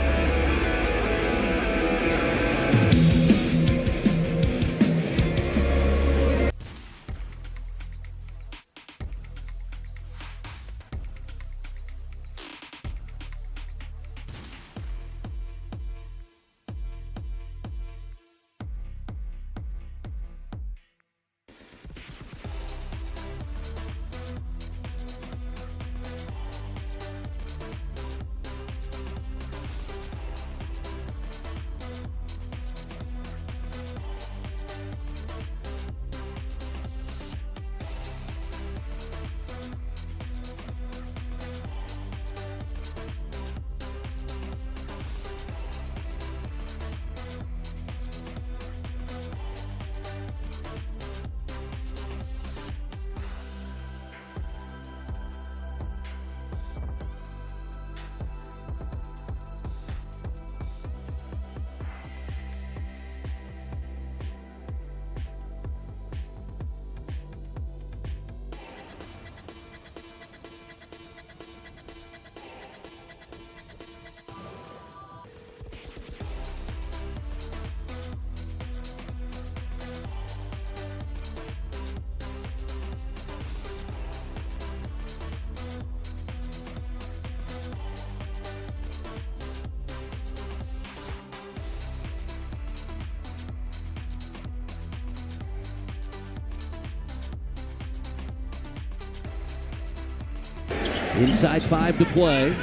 Inside 5 to play.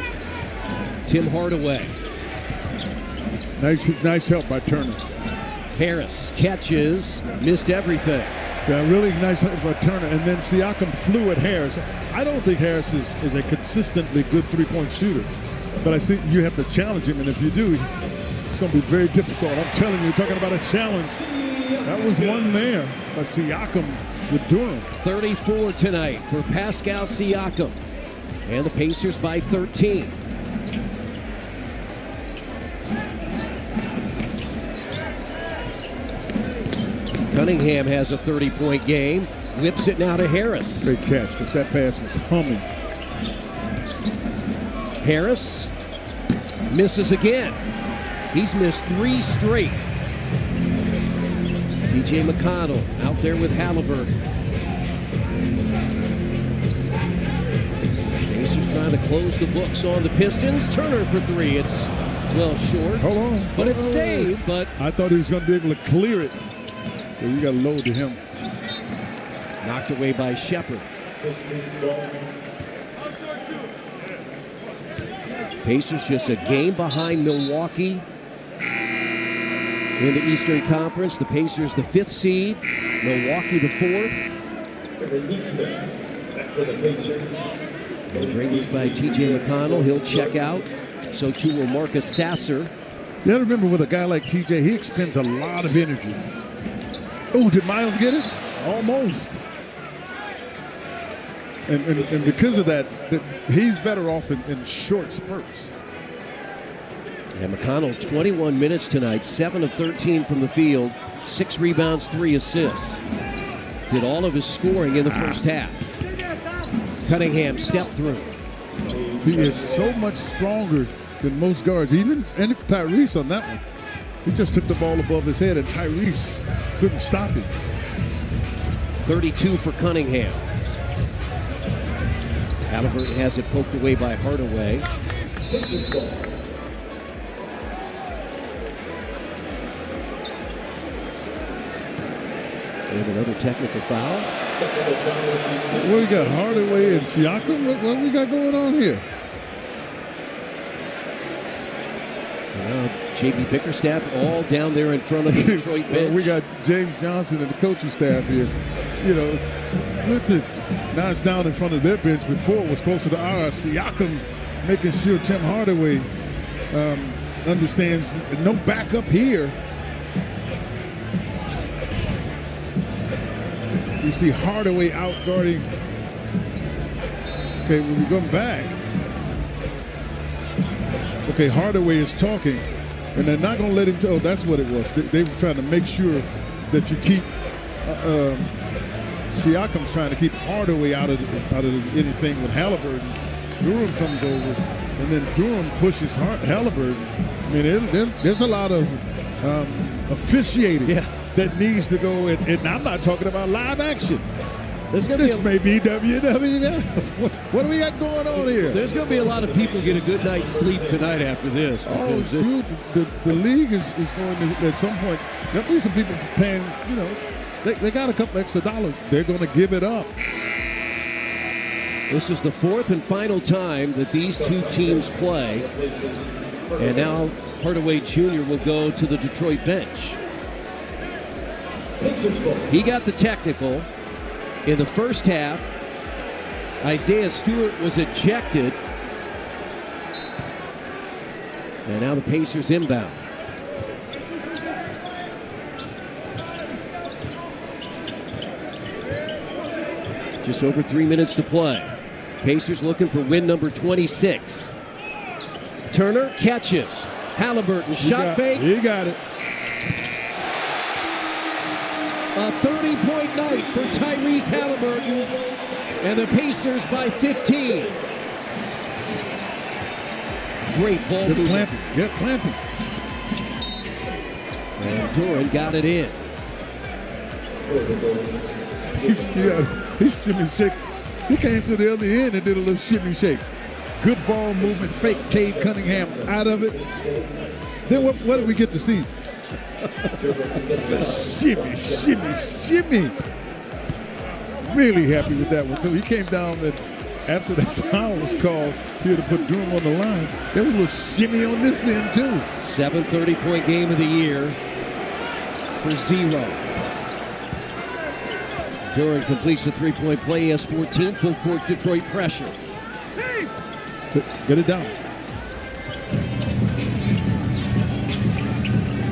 Tim Hardaway. Nice help by Turner. Harris catches, missed everything. Yeah, really nice help by Turner. And then Siakam flew at Harris. I don't think Harris is a consistently good three-point shooter. But I think you have to challenge him. And if you do, it's going to be very difficult. I'm telling you, talking about a challenge. That was one there by Siakam with Durham. 34 tonight for Pascal Siakam. And the Pacers by 13. Cunningham has a 30-point game. Whips it now to Harris. Great catch, because that pass was humming. Harris misses again. He's missed 3 straight. T.J. McConnell out there with Halliburton. Pacers trying to close the books on the Pistons. Turner for 3. It's well short. Hold on. But it's saved. But I thought he was going to be able to clear it. So you got to load to him. Knocked away by Shepard. Pacers just a game behind Milwaukee in the Eastern Conference. The Pacers the 5th seed. Milwaukee the 4th. Great move by T.J. McConnell. He'll check out. So too will Marcus Sasser. You got to remember with a guy like T.J., he expends a lot of energy. Oh, did Miles get it? Almost. And because of that, he's better off in short spurts. And McConnell, 21 minutes tonight, 7 of 13 from the field, 6 rebounds, 3 assists. Did all of his scoring in the first half. Cunningham stepped through. He is so much stronger than most guards, even Tyrese on that one. He just took the ball above his head, and Tyrese couldn't stop him. 32 for Cunningham. Halliburton has it poked away by Hardaway. And another technical foul. Well, we got Hardaway and Siakam. What we got going on here? J.B. Bickerstaff all down there in front of the Detroit bench. We got James Johnson and the coaching staff here. You know, now it's down in front of their bench. Before it was closer to ours. Siakam making sure Tim Hardaway understands no backup here. You see Hardaway out guarding. Okay, when we come back. Okay, Hardaway is talking, and they're not going to let him tell. That's what it was. They were trying to make sure that you keep. Siakam's trying to keep Hardaway out of anything with Halliburton. Durham comes over, and then Durham pushes Halliburton. I mean, there's a lot of officiating that needs to go, and I'm not talking about live action. This may be WWF. What do we got going on here? There's going to be a lot of people get a good night's sleep tonight after this. Oh, shoot. The league is going to, at some point, there'll be some people paying, you know, they got a couple extra dollars. They're going to give it up. This is the 4th and final time that these two teams play. And now Hardaway Jr. will go to the Detroit bench. He got the technical. In the first half, Isaiah Stewart was ejected. And now the Pacers inbound. Just over 3 minutes to play. Pacers looking for win number 26. Turner catches. Halliburton shot fake. He got it. A 30-point night for Tyrese Halliburton, and the Pacers by 15. Great ball movement. Clamping. Yep, clamping. And Duran got it in. He's shimmy shake. He came to the other end and did a little shimmy shake. Good ball movement, fake Cade Cunningham out of it. Then what did we get to see? Shimmy, shimmy, shimmy. Really happy with that one. So he came down and after the foul was called here to put Durham on the line, there was a little shimmy on this end, too. 730-point game of the year for Zero. Durham completes the three-point play. He has 14. Full court Detroit pressure. Get it down.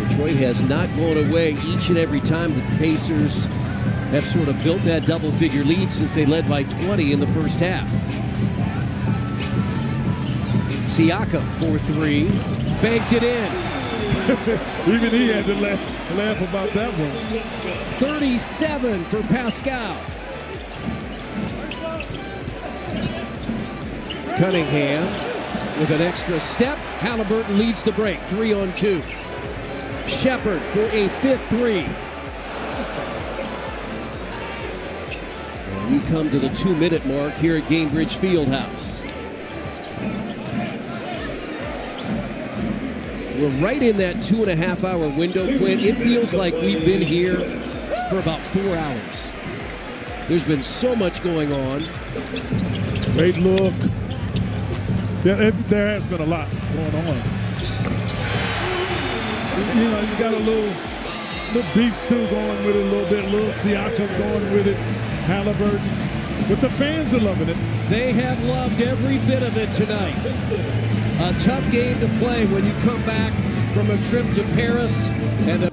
Detroit has not gone away each and every time that the Pacers have sort of built that double-figure lead since they led by 20 in the first half. Siakam, 4-3, banked it in. Even he had to laugh about that one. 37 for Pascal. Cunningham with an extra step. Halliburton leads the break, 3-on-2. Shepard for a fifth three. And we come to the 2-minute mark here at Gainbridge Fieldhouse. We're right in that 2.5-hour window, Quinn. It feels like we've been here for about 4 hours. There's been so much going on. Great look. Yeah, there has been a lot going on. You know, you got a little beef stew going with it a little bit, a little Siakam going with it, Halliburton. But the fans are loving it. They have loved every bit of it tonight. A tough game to play when you come back from a trip to Paris and a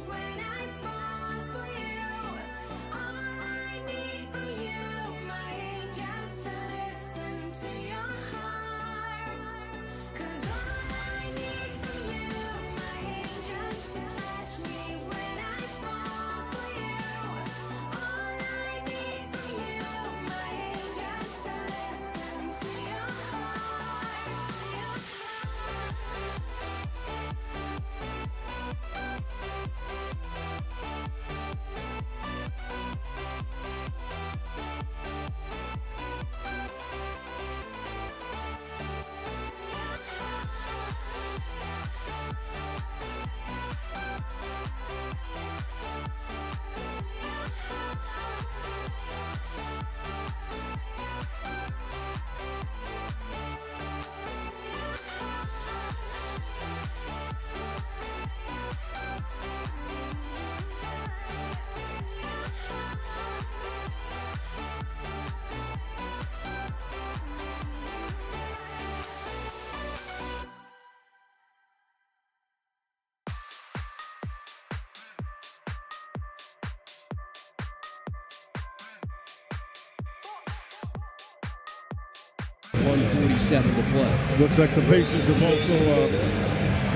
.147 to play. Looks like the Pacers have also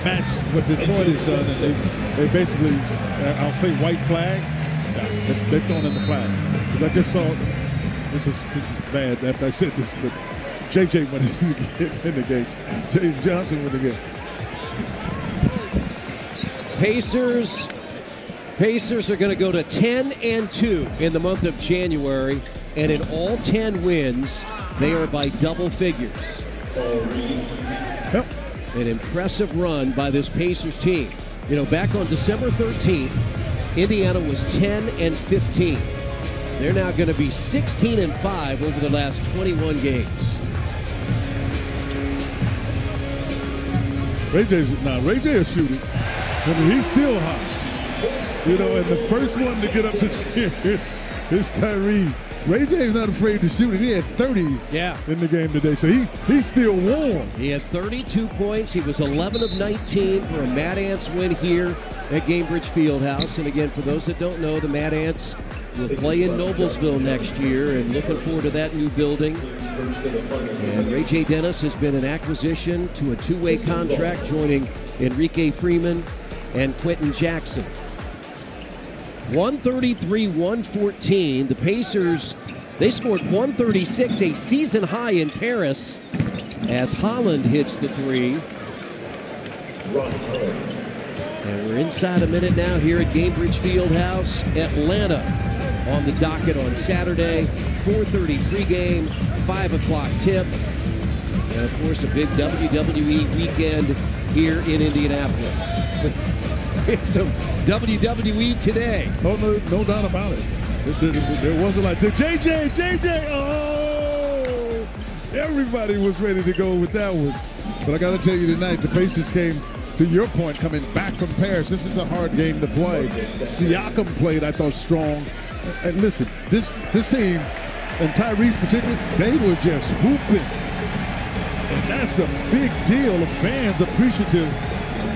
matched what Detroit has done, and they basically, I'll say white flag. Yeah, they've thrown in the flag. Because I just saw, this is bad after I said this, but JJ went in the gates. James Johnson went again. Pacers are going to go to 10-2 in the month of January, and in all 10 wins, they are by double figures. Yep. An impressive run by this Pacers team. You know, back on December 13th, Indiana was 10-15. They're now going to be 16-5 over the last 21 games. Ray J is shooting. I mean, he's still hot. You know, and the first one to get up to tears is Tyrese. Ray J is not afraid to shoot it. He had 30 in the game today, so he's still warm. He had 32 points. He was 11 of 19 for a Mad Ants win here at Gainbridge Fieldhouse. And again, for those that don't know, the Mad Ants will play in Noblesville next year, and looking forward to that new building. And Ray J. Dennis has been an acquisition to a two-way contract, joining Enrique Freeman and Quentin Jackson. 133-114. The Pacers, they scored 136, a season high in Paris, as Holland hits the three. And we're inside a minute now here at Gainbridge Fieldhouse. Atlanta on the docket on Saturday. 4:30 pregame, 5 o'clock tip. And of course, a big WWE weekend here in Indianapolis. It's some WWE today. Oh, no doubt about it. There wasn't like JJ, oh! Everybody was ready to go with that one. But I got to tell you tonight, the Pacers came, to your point, coming back from Paris. This is a hard game to play. Siakam played, I thought, strong. And listen, this team, and Tyrese particularly, they were just hooping. And that's a big deal. The fans appreciative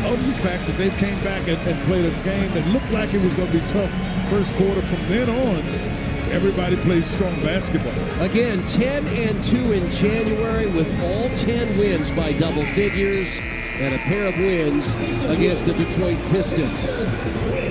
of the fact that they came back and played a game that looked like it was going to be tough first quarter. From then on, everybody plays strong basketball. Again, 10-2 in January with all 10 wins by double figures and a pair of wins against the Detroit Pistons.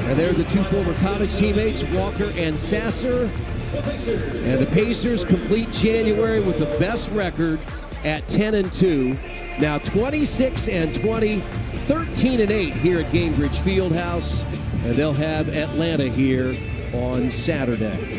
And they're the two former college teammates, Walker and Sasser. And the Pacers complete January with the best record at 10-2. Now 26-20, 13-8 here at Gainbridge Fieldhouse. And they'll have Atlanta here on Saturday.